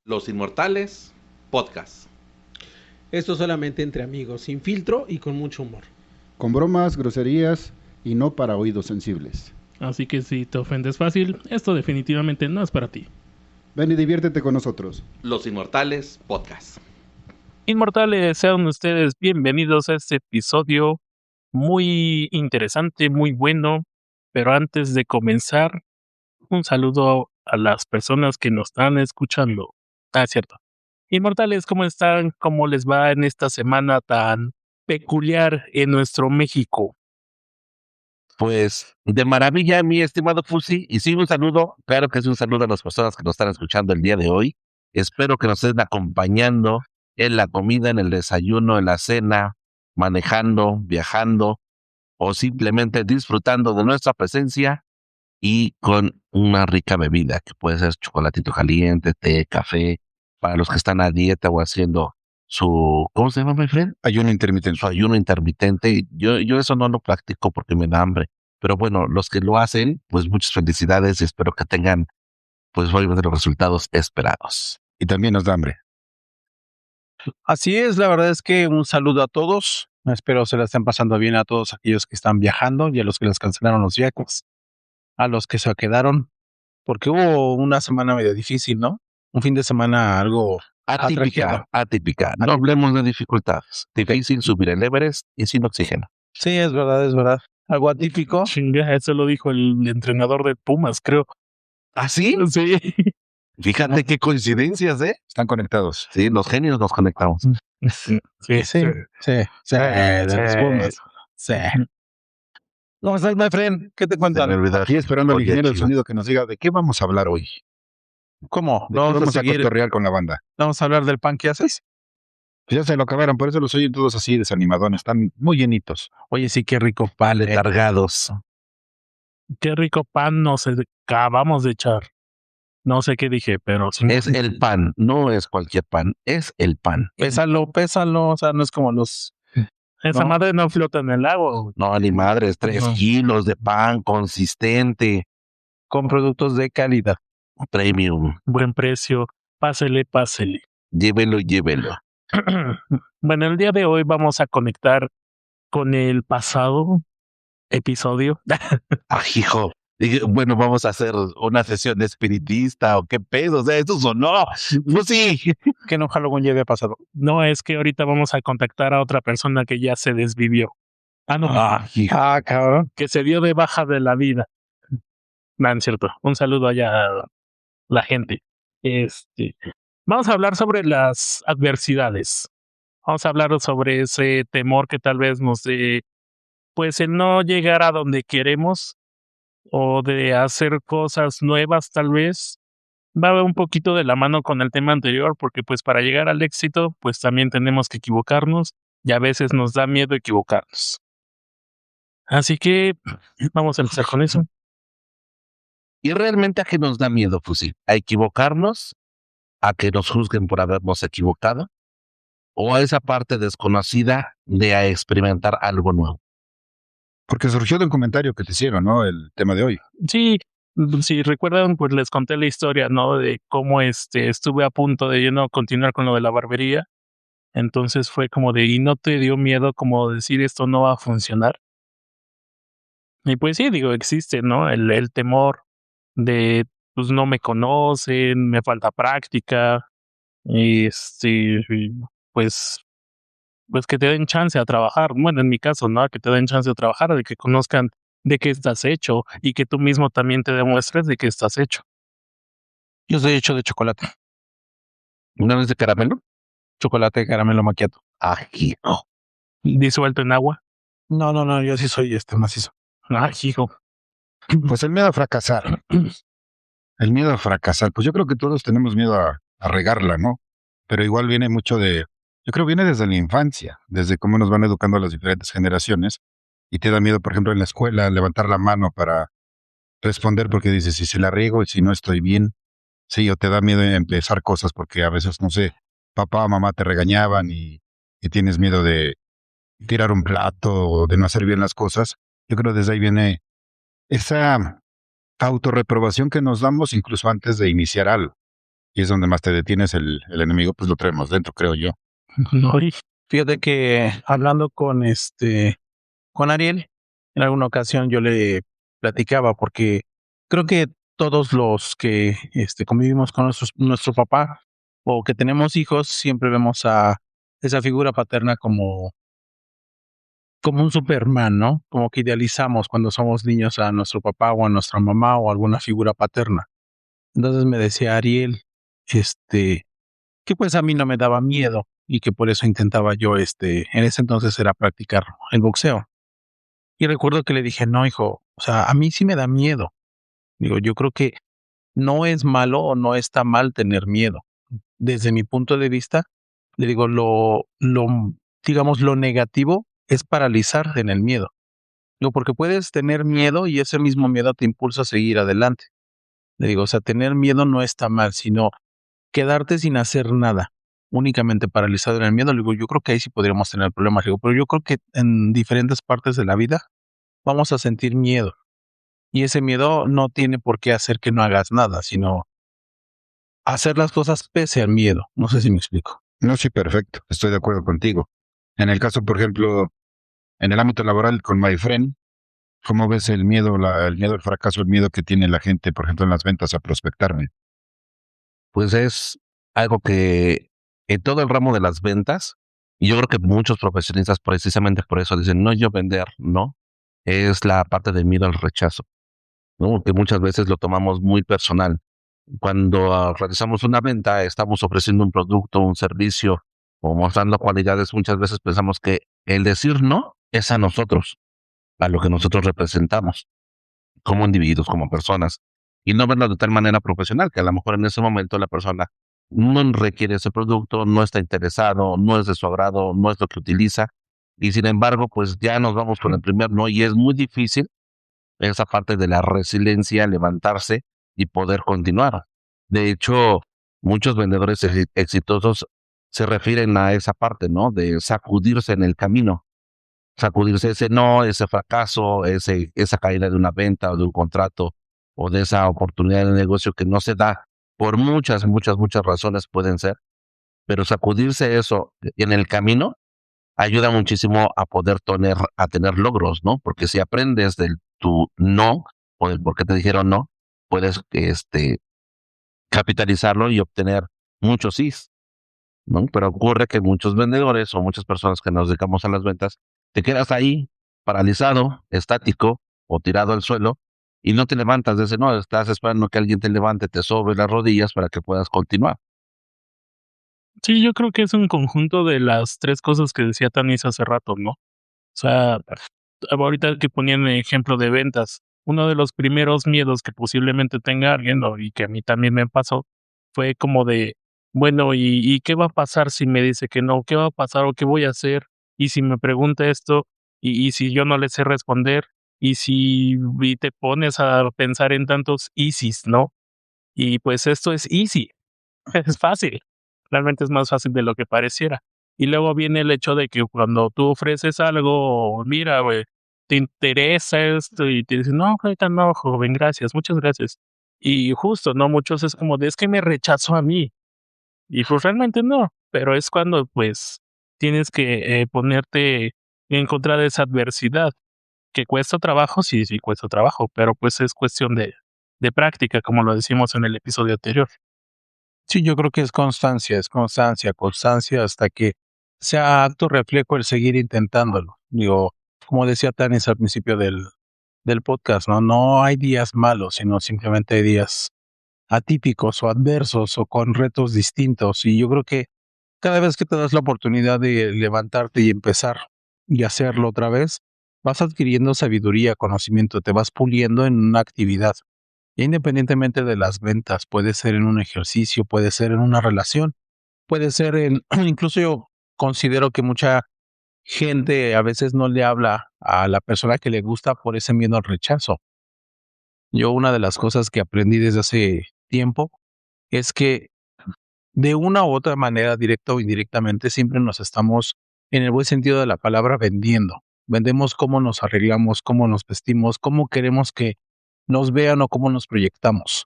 Los Inmortales Podcast. Esto solamente entre amigos, sin filtro y con mucho humor. Con bromas, groserías y no para oídos sensibles. Así que si te ofendes fácil, esto definitivamente no es para ti. Ven y diviértete con nosotros. Los Inmortales Podcast. Inmortales, sean ustedes bienvenidos a este episodio muy interesante, muy bueno. Pero antes de comenzar, un saludo a las personas que nos están escuchando. Es cierto. Inmortales, ¿cómo están? ¿Cómo les va en esta semana tan peculiar en nuestro México? Pues de maravilla, mi estimado Fusi. Y sí, un saludo, claro que sí, un saludo a las personas que nos están escuchando el día de hoy. Espero que nos estén acompañando en la comida, en el desayuno, en la cena, manejando, viajando o simplemente disfrutando de nuestra presencia y con una rica bebida, que puede ser chocolatito caliente, té, café, para los que están a dieta o haciendo su, ¿cómo se llama, my friend? Ayuno intermitente. Su ayuno intermitente. Yo eso no lo practico porque me da hambre. Pero bueno, los que lo hacen, pues muchas felicidades y espero que tengan, pues obviamente, los resultados esperados. Y también nos da hambre. Así es, la verdad es que un saludo a todos. Espero se la estén pasando bien a todos aquellos que están viajando y a los que les cancelaron los viajes, a los que se quedaron, porque hubo una semana medio difícil, ¿no? Un fin de semana algo Atípica. No hablemos de dificultades. Difícil subir el Everest y sin oxígeno. Sí, es verdad. Algo atípico. Chinga, eso lo dijo el entrenador de Pumas, creo. ¿Ah, sí? Sí. Fíjate qué coincidencias, ¿eh? Están conectados. Sí, los genios nos conectamos. Sí. de los Pumas. Sí. ¿Cómo estás, my friend? ¿Qué te Se me cuentan? olvidó. Aquí esperando al Oye, ingeniero del chido. sonido que nos diga de qué vamos a hablar hoy. ¿Cómo? ¿De qué Vamos a seguir. cotorrear con la banda? Vamos a hablar del pan que haces. Pues ya se lo acabaron, por eso los oyen todos así desanimadones. Están muy llenitos. Oye, sí, qué rico pan. Letargados. Qué rico pan nos acabamos de echar. No sé qué dije, pero sí. Es el pan, no es cualquier pan, es el pan. Pésalo. O sea, no es como los... Esa ¿no? madre no flota en el agua, güey. No, ni madres, 3 No. kilos de pan consistente, Con productos de calidad. premium. Buen precio. Pásele. Llévelo. Bueno, el día de hoy vamos a conectar con el pasado episodio. Ah, hijo. Dije, bueno, vamos a hacer una sesión espiritista o qué pedo, o sea, eso sonó. Pues sí. Que no Halloween ya había pasado. No, es que ahorita vamos a contactar a otra persona que ya se desvivió. No, hijo. Ah, cabrón. que se dio de baja de la vida. No, es cierto. Un saludo allá a la gente. Vamos a hablar sobre las adversidades. Vamos a hablar sobre ese temor que tal vez nos dé, pues, el no llegar a donde queremos o de hacer cosas nuevas, tal vez. Va un poquito de la mano con el tema anterior, porque pues para llegar al éxito, pues también tenemos que equivocarnos y a veces nos da miedo equivocarnos. Así que vamos a empezar con eso. Y realmente a qué nos da miedo, Fusi, a equivocarnos, a que nos juzguen por habernos equivocado, o a esa parte desconocida de a experimentar algo nuevo. Porque surgió de un comentario que te hicieron, ¿no? El tema de hoy. Sí, si recuerdan, pues les conté la historia, ¿no? De cómo estuve a punto de continuar con lo de la barbería. Entonces fue como de, ¿y no te dio miedo como decir esto no va a funcionar? Y pues sí, digo, existe, ¿no? El temor de, pues no me conocen, me falta práctica, y pues que te den chance a trabajar. Bueno, en mi caso, ¿no? Que te den chance a trabajar, de que conozcan de qué estás hecho y que tú mismo también te demuestres de qué estás hecho. Yo soy hecho de chocolate. ¿Una vez de caramelo? Chocolate, caramelo macchiato. Hijo. Disuelto en agua. No, yo sí soy macizo. Hijo. Pues el miedo a fracasar. El miedo a fracasar. Pues yo creo que todos tenemos miedo a regarla, ¿no? Pero igual viene mucho yo creo viene desde la infancia, desde cómo nos van educando las diferentes generaciones. Y te da miedo, por ejemplo, en la escuela, levantar la mano para responder porque dices, si se la riego y si no estoy bien. Sí, o te da miedo empezar cosas porque a veces, no sé, papá o mamá te regañaban y tienes miedo de tirar un plato o de no hacer bien las cosas. Yo creo que desde ahí viene esa autorreprobación que nos damos incluso antes de iniciar algo. y es donde más te detienes, el enemigo, pues lo traemos dentro, creo yo. No, y Fíjate que hablando con Ariel, en alguna ocasión yo le platicaba, porque creo que todos los que convivimos con nuestro papá o que tenemos hijos, siempre vemos a esa figura paterna como un Superman, ¿no? Como que idealizamos cuando somos niños a nuestro papá o a nuestra mamá o alguna figura paterna. Entonces me decía Ariel, que pues a mí no me daba miedo y que por eso intentaba yo, en ese entonces era practicar el boxeo. Y recuerdo que le dije, no, hijo, o sea, a mí sí me da miedo. Digo, yo creo que no es malo o no está mal tener miedo. Desde mi punto de vista, le digo, digamos, lo negativo es paralizarte en el miedo. Digo, porque puedes tener miedo y ese mismo miedo te impulsa a seguir adelante. Le digo, o sea, tener miedo no está mal, sino quedarte sin hacer nada, únicamente paralizado en el miedo. Le digo, yo creo que ahí sí podríamos tener problemas. Le digo, pero yo creo que en diferentes partes de la vida vamos a sentir miedo. Y ese miedo no tiene por qué hacer que no hagas nada, sino hacer las cosas pese al miedo. No sé si me explico. No, sí, perfecto, estoy de acuerdo contigo. En el caso, por ejemplo, en el ámbito laboral con My Friend, ¿cómo ves el miedo, el miedo al fracaso, el miedo que tiene la gente, por ejemplo, en las ventas a prospectarme? Pues es algo que en todo el ramo de las ventas, y yo creo que muchos profesionistas precisamente por eso dicen, no yo vender, no, es la parte del miedo al rechazo, ¿no? Que muchas veces lo tomamos muy personal. Cuando realizamos una venta, estamos ofreciendo un producto, un servicio o mostrando cualidades, muchas veces pensamos que el decir no es a nosotros, a lo que nosotros representamos como individuos, como personas, y no verlo de tal manera profesional, que a lo mejor en ese momento la persona no requiere ese producto, no está interesado, no es de su agrado, no es lo que utiliza, y sin embargo, pues ya nos vamos con el primer no, y es muy difícil esa parte de la resiliencia, levantarse y poder continuar. De hecho, muchos vendedores exitosos se refieren a esa parte, ¿no? De sacudirse en el camino, sacudirse ese no, ese fracaso, esa caída de una venta o de un contrato o de esa oportunidad de negocio que no se da por muchas razones pueden ser, pero sacudirse eso en el camino ayuda muchísimo a poder tener logros, ¿no? Porque si aprendes del tu no o del por qué te dijeron no, puedes capitalizarlo y obtener muchos sís, ¿no? Pero ocurre que muchos vendedores o muchas personas que nos dedicamos a las ventas, te quedas ahí paralizado, estático o tirado al suelo y no te levantas de ese no, estás esperando que alguien te levante, te sobe las rodillas para que puedas continuar. sí, yo creo que es un conjunto de las 3 cosas que decía Tanis hace rato, ¿no? O sea, ahorita que ponían el ejemplo de ventas, uno de los primeros miedos que posiblemente tenga alguien, ¿no? Y que a mí también me pasó, fue como de, bueno, ¿y qué va a pasar si me dice que no? ¿Qué va a pasar o qué voy a hacer? Y si me pregunta esto, y si yo no le sé responder, y te pones a pensar en tantos ISIS, ¿no? Y pues esto es easy, es fácil, realmente es más fácil de lo que pareciera. Y luego viene el hecho de que cuando tú ofreces algo, mira, güey, te interesa esto y te dicen, no, ahorita no, joven, gracias, muchas gracias. Y justo, ¿no? Muchos es como de, es que me rechazó a mí. Y pues realmente no, pero es cuando pues tienes que ponerte en contra de esa adversidad, que cuesta trabajo, sí, sí cuesta trabajo, pero pues es cuestión de práctica, como lo decimos en el episodio anterior. Sí, yo creo que es constancia hasta que sea acto reflejo el seguir intentándolo. Digo, como decía Tanis al principio del podcast, ¿no? No hay días malos, sino simplemente hay días atípicos o adversos o con retos distintos. Y yo creo que cada vez que te das la oportunidad de levantarte y empezar y hacerlo otra vez, vas adquiriendo sabiduría, conocimiento, te vas puliendo en una actividad. Independientemente de las ventas, puede ser en un ejercicio, puede ser en una relación, puede ser en, incluso yo considero que mucha gente a veces no le habla a la persona que le gusta por ese miedo al rechazo. Yo una de las cosas que aprendí desde hace tiempo es que de una u otra manera, directa o indirectamente, siempre nos estamos, en el buen sentido de la palabra, vendiendo. Vendemos cómo nos arreglamos, cómo nos vestimos, cómo queremos que nos vean o cómo nos proyectamos.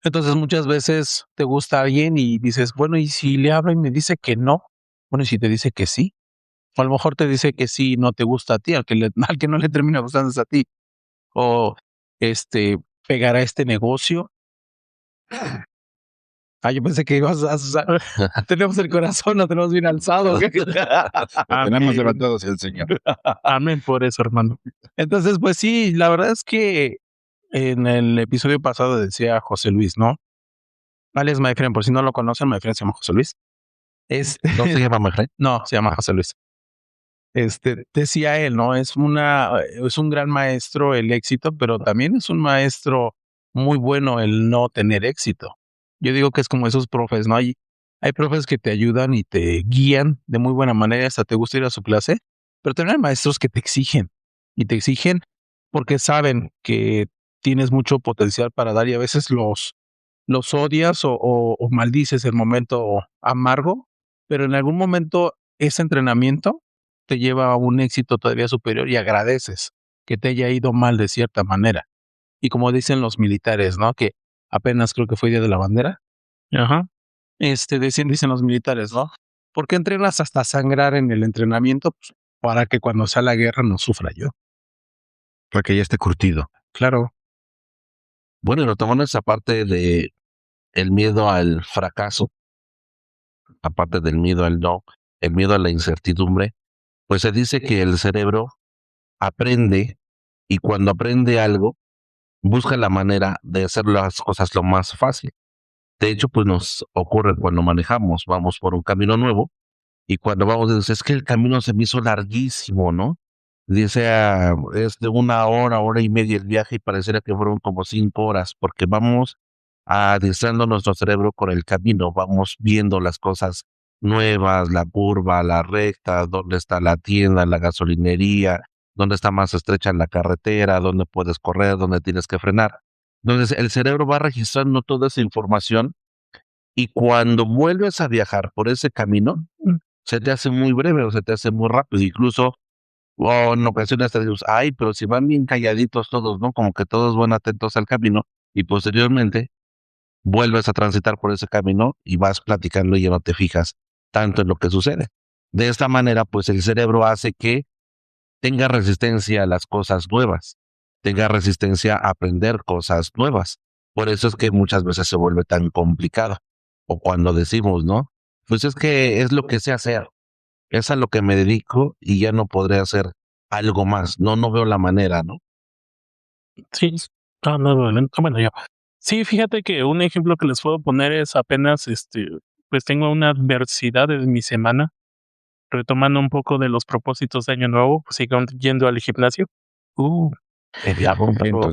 Entonces muchas veces te gusta alguien y dices, bueno, ¿y si le hablo y me dice que no? Bueno, ¿y si te dice que sí? O a lo mejor te dice que sí, no te gusta a ti, al que no le termina gustando es a ti. O pegar a este negocio. Yo pensé que ibas tenemos el corazón, lo tenemos bien alzado. Lo tenemos Amén. levantados el Señor. Amén por eso, hermano. Entonces, pues sí, la verdad es que en el episodio pasado decía José Luis, ¿no? Alex Maefren, por si no lo conocen, Maefren se llama José Luis. ¿No se llama Mejre? No, se llama José Luis. Decía él, ¿no? Es un gran maestro el éxito, pero también es un maestro muy bueno el no tener éxito. Yo digo que es como esos profes, ¿no? Hay profes que te ayudan y te guían de muy buena manera, hasta te gusta ir a su clase, pero también hay maestros que te exigen y te exigen porque saben que tienes mucho potencial para dar y a veces los odias o maldices el momento amargo, pero en algún momento ese entrenamiento te lleva a un éxito todavía superior y agradeces que te haya ido mal de cierta manera. Y como dicen los militares, ¿no? Que apenas creo que fue Día de la Bandera, Ajá. dicen los militares, ¿no? ¿Por qué entrenas hasta sangrar en el entrenamiento? Pues, para que cuando sea la guerra no sufra yo. Para que ya esté curtido. Claro. Bueno, y retomando esa parte de el miedo al fracaso, aparte del miedo al no, el miedo a la incertidumbre, pues se dice que el cerebro aprende y cuando aprende algo, busca la manera de hacer las cosas lo más fácil. De hecho, pues nos ocurre cuando manejamos, vamos por un camino nuevo y cuando vamos, dices, es que el camino se me hizo larguísimo, ¿no? Dice, es de 1 hora, 1 hora y media el viaje y pareciera que fueron como 5 horas, porque vamos adiestrando nuestro cerebro con el camino, vamos viendo las cosas nuevas, la curva, la recta, dónde está la tienda, la gasolinería, dónde está más estrecha la carretera, dónde puedes correr, dónde tienes que frenar. Entonces el cerebro va registrando toda esa información y cuando vuelves a viajar por ese camino, se te hace muy breve o se te hace muy rápido. Incluso en ocasiones te dices, ay, pero si van bien calladitos todos, ¿no? Como que todos van atentos al camino y posteriormente vuelves a transitar por ese camino y vas platicando y ya no te fijas tanto en lo que sucede. De esta manera, pues el cerebro hace que tenga resistencia a las cosas nuevas, tenga resistencia a aprender cosas nuevas. Por eso es que muchas veces se vuelve tan complicado. O cuando decimos, ¿no? Pues es que es lo que sé hacer, es a lo que me dedico y ya no podré hacer algo más. No veo la manera, ¿no? Sí. No, bueno, ya. Sí, fíjate que un ejemplo que les puedo poner es apenas, pues tengo una adversidad en mi semana, retomando un poco de los propósitos de año nuevo, pues sigo yendo al gimnasio.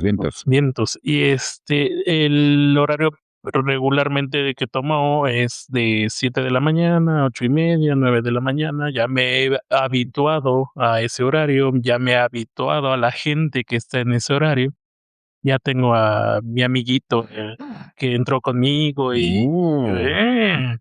Vientos. Vientos. Y el horario regularmente que tomo es de 7 de la mañana, 8:30, 9 de la mañana. Ya me he habituado a ese horario, ya me he habituado a la gente que está en ese horario. Ya tengo a mi amiguito que entró conmigo y eh,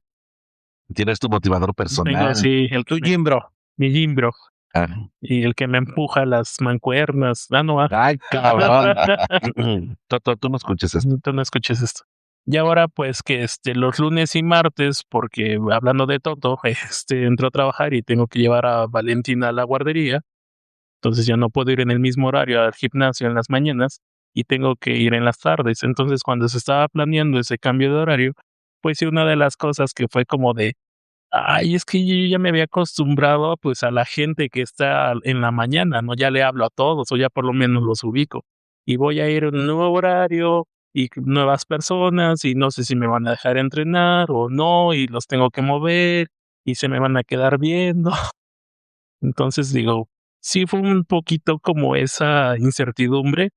Tienes tu motivador tengo personal. así Tu gym bro. mi gym bro Ah. y el que me empuja las mancuernas. Ay, cabrón. Toto, tú no escuches esto. Tú no escuches esto. Y ahora, pues, que los lunes y martes, porque hablando de Toto, entro a trabajar y tengo que llevar a Valentina a la guardería. Entonces ya no puedo ir en el mismo horario al gimnasio en las mañanas y tengo que ir en las tardes. Entonces, cuando se estaba planeando ese cambio de horario, pues sí, una de las cosas que fue como de, ay, es que yo ya me había acostumbrado pues a la gente que está en la mañana, ¿no? Ya le hablo a todos o ya por lo menos los ubico. Y voy a ir en un nuevo horario y nuevas personas y no sé si me van a dejar entrenar o no y los tengo que mover y se me van a quedar viendo. Entonces digo, sí fue un poquito como esa incertidumbre.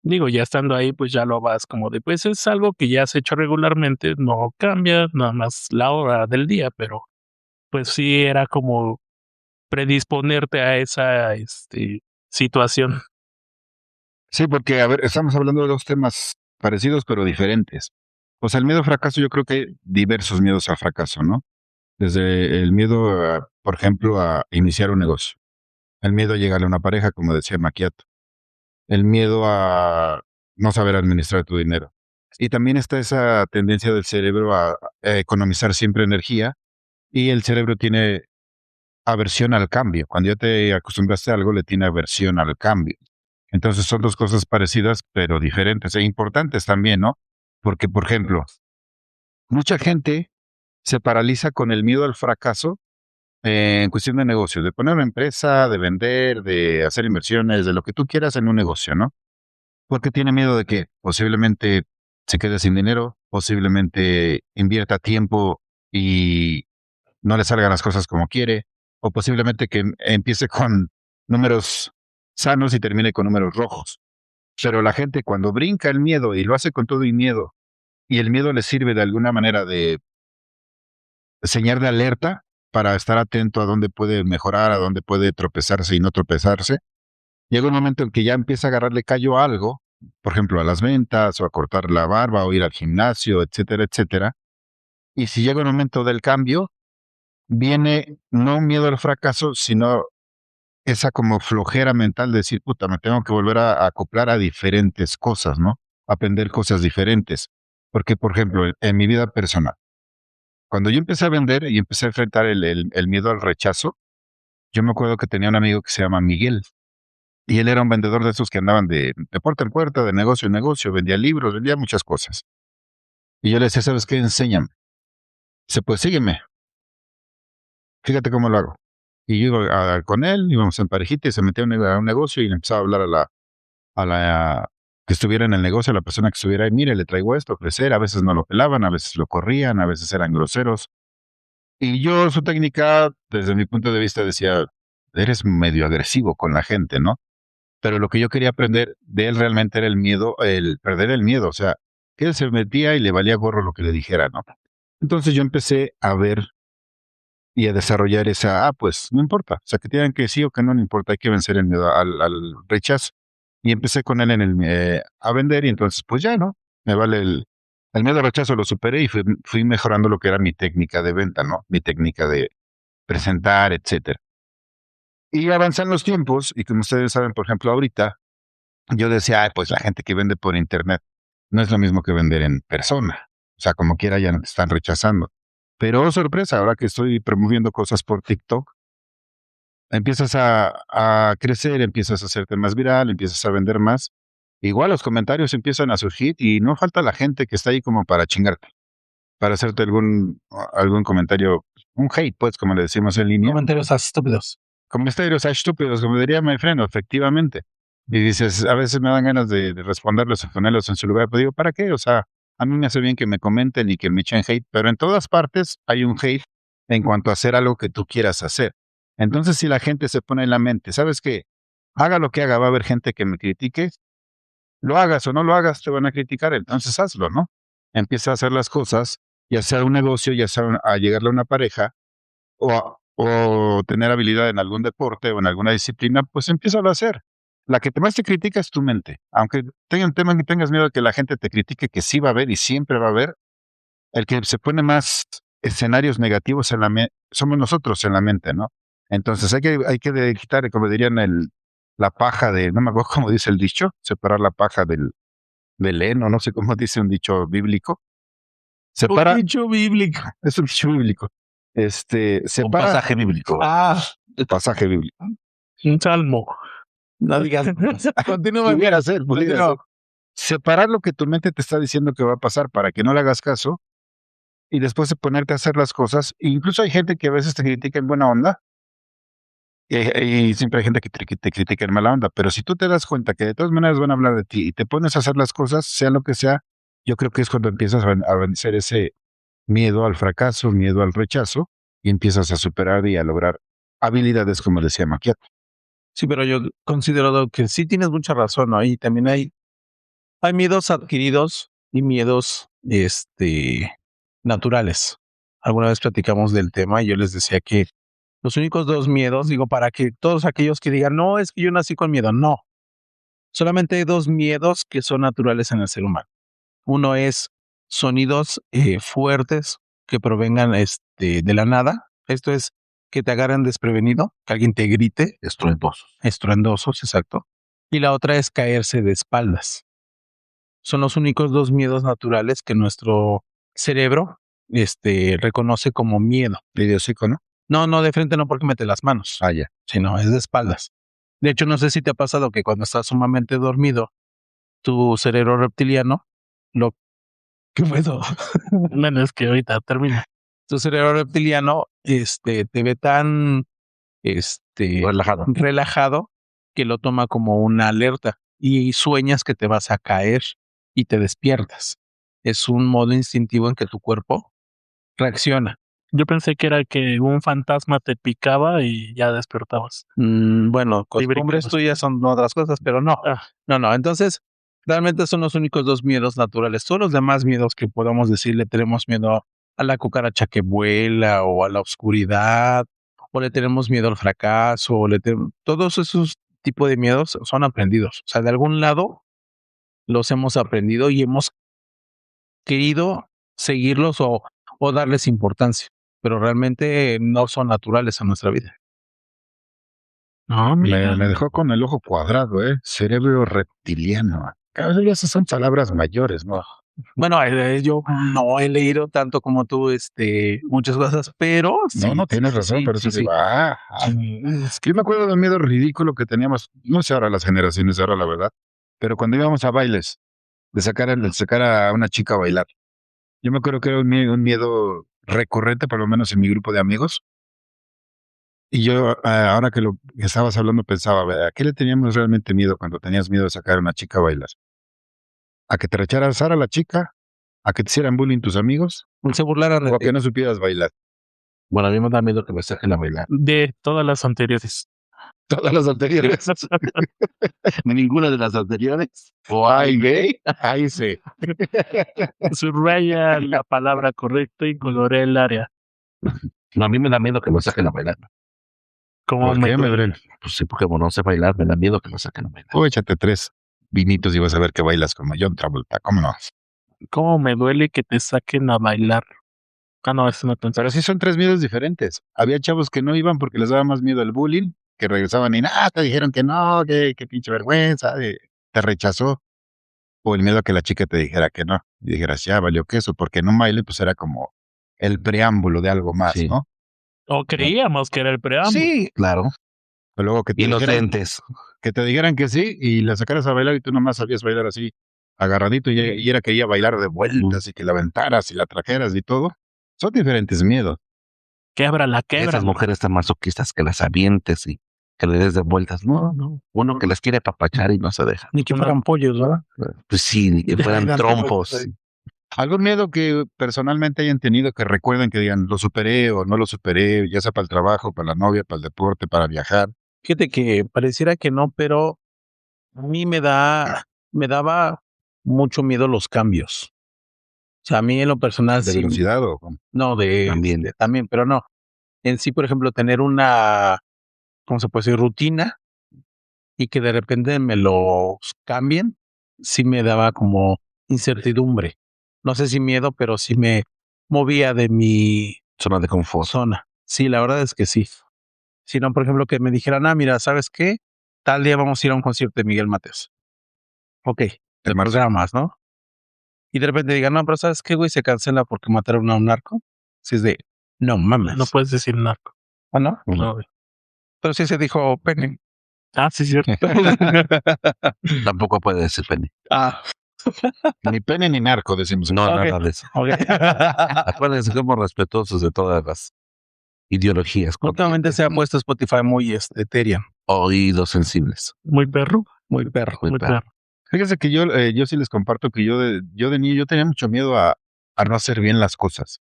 Digo, ya estando ahí, pues ya lo vas como de, pues es algo que ya has hecho regularmente, no cambia nada más la hora del día, pero pues sí era como predisponerte a esa situación. Sí, porque, a ver, estamos hablando de dos temas parecidos pero diferentes. O sea, el miedo al fracaso, yo creo que hay diversos miedos al fracaso, ¿no? Desde el miedo, por ejemplo, a iniciar un negocio. El miedo a llegarle a una pareja, como decía Macchiato. El miedo a no saber administrar tu dinero. Y también está esa tendencia del cerebro a economizar siempre energía y el cerebro tiene aversión al cambio. Cuando ya te acostumbraste a algo, le tiene aversión al cambio. Entonces son dos cosas parecidas, pero diferentes e importantes también, ¿no? Porque, por ejemplo, mucha gente se paraliza con el miedo al fracaso en cuestión de negocios, de poner una empresa, de vender, de hacer inversiones, de lo que tú quieras en un negocio, ¿no? Porque tiene miedo de que posiblemente se quede sin dinero, posiblemente invierta tiempo y no le salgan las cosas como quiere, o posiblemente que empiece con números sanos y termine con números rojos. Pero la gente cuando brinca el miedo y lo hace con todo y miedo, y el miedo le sirve de alguna manera de señal de alerta para estar atento a dónde puede mejorar, a dónde puede tropezarse y no tropezarse, llega un momento en que ya empieza a agarrarle callo a algo, por ejemplo, a las ventas, o a cortar la barba, o ir al gimnasio, etcétera, etcétera. Y si llega un momento del cambio, viene no un miedo al fracaso, sino esa como flojera mental de decir, puta, me tengo que volver a acoplar a diferentes cosas, ¿no? Aprender cosas diferentes. Porque, por ejemplo, en mi vida personal, cuando yo empecé a vender y empecé a enfrentar el miedo al rechazo, yo me acuerdo que tenía un amigo que se llama Miguel. Y él era un vendedor de esos que andaban de puerta en puerta, de negocio en negocio, vendía libros, vendía muchas cosas. Y yo le decía, ¿sabes qué? Enséñame. Dice, pues sígueme, fíjate cómo lo hago. Y yo iba con él, íbamos en parejita y se metía a un negocio y le empezaba a hablar a la que estuviera en el negocio, a la persona que estuviera ahí, mire, le traigo esto, ofrecer. A veces no lo pelaban, a veces lo corrían, a veces eran groseros. Y yo, su técnica, desde mi punto de vista, decía, eres medio agresivo con la gente, ¿no? Pero lo que yo quería aprender de él realmente era el miedo, el perder el miedo, o sea, que él se metía y le valía gorro lo que le dijera, ¿no? Entonces yo empecé a ver y a desarrollar esa, pues no importa, o sea, que tengan que sí o que no, no importa, hay que vencer el miedo al rechazo. Y empecé con él a vender y entonces, pues ya, ¿no? Me vale el miedo al rechazo, lo superé y fui mejorando lo que era mi técnica de venta, ¿no? Mi técnica de presentar, etcétera. Y avanzan los tiempos y como ustedes saben, por ejemplo, ahorita, yo decía, "Ay, pues la gente que vende por internet no es lo mismo que vender en persona. O sea, como quiera ya no te están rechazando. Pero oh, sorpresa, ahora que estoy promoviendo cosas por TikTok, empiezas a crecer, empiezas a hacerte más viral, empiezas a vender más. Igual los comentarios empiezan a surgir y no falta la gente que está ahí como para chingarte, para hacerte algún comentario, un hate, pues, como le decimos en línea. Comentarios estúpidos. Comentarios estúpidos, como diría my friend, efectivamente. Y dices, a veces me dan ganas de responderlos o ponerlos en su lugar, pero digo, ¿para qué? O sea, a mí me hace bien que me comenten y que me echen hate, pero en todas partes hay un hate en cuanto a hacer algo que tú quieras hacer. Entonces, si la gente se pone en la mente, ¿sabes qué? Haga lo que haga, va a haber gente que me critique, lo hagas o no lo hagas, te van a criticar, entonces hazlo, ¿no? Empieza a hacer las cosas, ya sea un negocio, ya sea a llegarle a una pareja, o tener habilidad en algún deporte o en alguna disciplina, pues empiézalo a hacer. La que más te critica es tu mente. Aunque tengas miedo de que la gente te critique, que sí va a haber y siempre va a haber, el que se pone más escenarios negativos en la mente, somos nosotros en la mente, ¿no? Entonces hay que quitar, como dirían, la paja no me acuerdo cómo dice el dicho, separar la paja del heno, no sé cómo dice un dicho bíblico. Separa, Un dicho bíblico. es un dicho bíblico. Un Separa pasaje bíblico. pasaje bíblico. Un salmo. No digas. Continúa. Pudiera ser. Separar lo que tu mente te está diciendo que va a pasar para que no le hagas caso y después de ponerte a hacer las cosas. E incluso hay gente que a veces te critica en buena onda y siempre hay gente que te critica en mala onda. Pero si tú te das cuenta que de todas maneras van a hablar de ti y te pones a hacer las cosas, sea lo que sea, yo creo que es cuando empiezas a vencer ese miedo al fracaso, miedo al rechazo y empiezas a superar y a lograr habilidades, como decía Macchiato. Sí, pero yo considero que sí tienes mucha razón, ¿no? Y también hay miedos adquiridos y miedos, naturales. Alguna vez platicamos del tema y yo les decía que los únicos dos miedos, digo, para que todos aquellos que digan, no, es que yo nací con miedo, no. Solamente hay dos miedos que son naturales en el ser humano. Uno es sonidos fuertes que provengan de la nada. Esto es que te agarren desprevenido, que alguien te grite. Estruendosos. Estruendosos, exacto. Y la otra es caerse de espaldas. son los únicos dos miedos naturales que nuestro cerebro reconoce como miedo. De hocico, ¿no? No, de frente no, porque mete las manos, Ah, ya. sino es de espaldas. De hecho, no sé si te ha pasado que cuando estás sumamente dormido, tu cerebro reptiliano, lo ¿qué puedo? Bueno, es que ahorita termina. Tu cerebro reptiliano, te ve tan, Relajado. relajado que lo toma como una alerta y sueñas que te vas a caer y te despiertas. Es un modo instintivo en que tu cuerpo reacciona. Yo pensé que era que un fantasma te picaba y ya despertabas. Bueno, costumbres brincabas. tuyas son otras cosas, pero no. Ah, No. Entonces, realmente son los únicos dos miedos naturales. Todos los demás miedos que podamos decir, le tenemos miedo a la cucaracha que vuela o a la oscuridad, o le tenemos miedo al fracaso, todos esos tipos de miedos son aprendidos. O sea, de algún lado los hemos aprendido y hemos querido seguirlos o darles importancia, pero realmente no son naturales a nuestra vida. no, mira. Me dejó con el ojo cuadrado, ¿eh? Cerebro reptiliano. Cada vez esas son palabras mayores, ¿no? Bueno, yo no he leído tanto como tú, muchas cosas, pero sí, No, tienes razón, sí, pero sí, eso sí. digo, es que yo me acuerdo del miedo ridículo que teníamos, no sé ahora las generaciones de ahora, la verdad, pero cuando íbamos a bailes, de sacar a una chica a bailar. Yo me acuerdo que era un miedo recurrente, por lo menos en mi grupo de amigos. Y yo, ahora que lo que estabas hablando, pensaba, ¿a qué le teníamos realmente miedo cuando tenías miedo de sacar a una chica a bailar? ¿A que te rechazara la chica? ¿A que te hicieran bullying tus amigos? Se burlaron ¿O de a que no supieras bailar? Bueno, a mí me da miedo que me saquen a bailar. De todas las anteriores. Todas las anteriores. Ninguna de las anteriores. O Ay, ve, ahí sí. Subraya la palabra correcta y coloré el área. No, a mí me da miedo que me saquen a bailar. Como ¿Por me qué, duele. Mebrel? Pues sí, porque como no sé bailar, me da miedo que me saquen a bailar. O échate 3 vinitos y vas a ver que bailas como John Travolta. ¿Cómo no? Cómo me duele que te saquen a bailar. Ah, no, es una canción. Pero sí son 3 miedos diferentes. Había chavos que no iban porque les daba más miedo el bullying, que regresaban y nada, te dijeron que no, que pinche vergüenza, te rechazó. O el miedo a que la chica te dijera que no. Y dijeras, ya valió queso, porque en un baile pues era como el preámbulo de algo más, Sí. ¿no? O creíamos que era el preámbulo. Sí, claro. Pero luego que te dijeran, Inocentes. que te dijeran que sí y la sacaras a bailar y tú nomás sabías bailar así, agarradito y era quería bailar de vueltas y que la aventaras y la trajeras y todo. Son diferentes miedos. Québrala. Esas mujeres tan masoquistas que las avientes y que le des de vueltas. No. Uno que las quiere apapachar y no se deja. ni que fueran pollos, ¿verdad? Pues sí, ni que fueran trompos. ¿Algún miedo que personalmente hayan tenido que recuerden que digan, lo superé o no lo superé, ya sea para el trabajo, para la novia, para el deporte, para viajar? Fíjate que pareciera que no, pero a mí me daba mucho miedo los cambios. O sea, a mí en lo personal ¿De sí, velocidad o cómo? no, también, pero no. En sí, por ejemplo, tener una, ¿cómo se puede decir? Rutina y que de repente me los cambien, sí me daba como incertidumbre. No sé si miedo, pero sí me movía de mi Zona de confort. zona. Sí, la verdad es que sí. Si no, por ejemplo, que me dijeran, mira, ¿sabes qué? Tal día vamos a ir a un concierto de Miguel Mateos. Ok, de marzo. programas, ¿no? Y de repente digan, no, pero ¿sabes qué, güey? Se cancela porque mataron a un narco. Si es de, no mames. No puedes decir narco. ¿Ah, no? No, güey. Pero sí se dijo pene. Ah, sí, cierto. Tampoco puede decir pene. Ah, Ni pene ni narco, decimos. No, Ok. nada de eso. ok. Acuérdense que somos respetuosos de todas las ideologías. Últimamente se ha puesto Spotify muy Ethereum. Oídos sensibles. Muy perro. Muy perro. Muy Muy perro. perro. Fíjense que yo sí les comparto que yo de niño yo tenía mucho miedo a no hacer bien las cosas.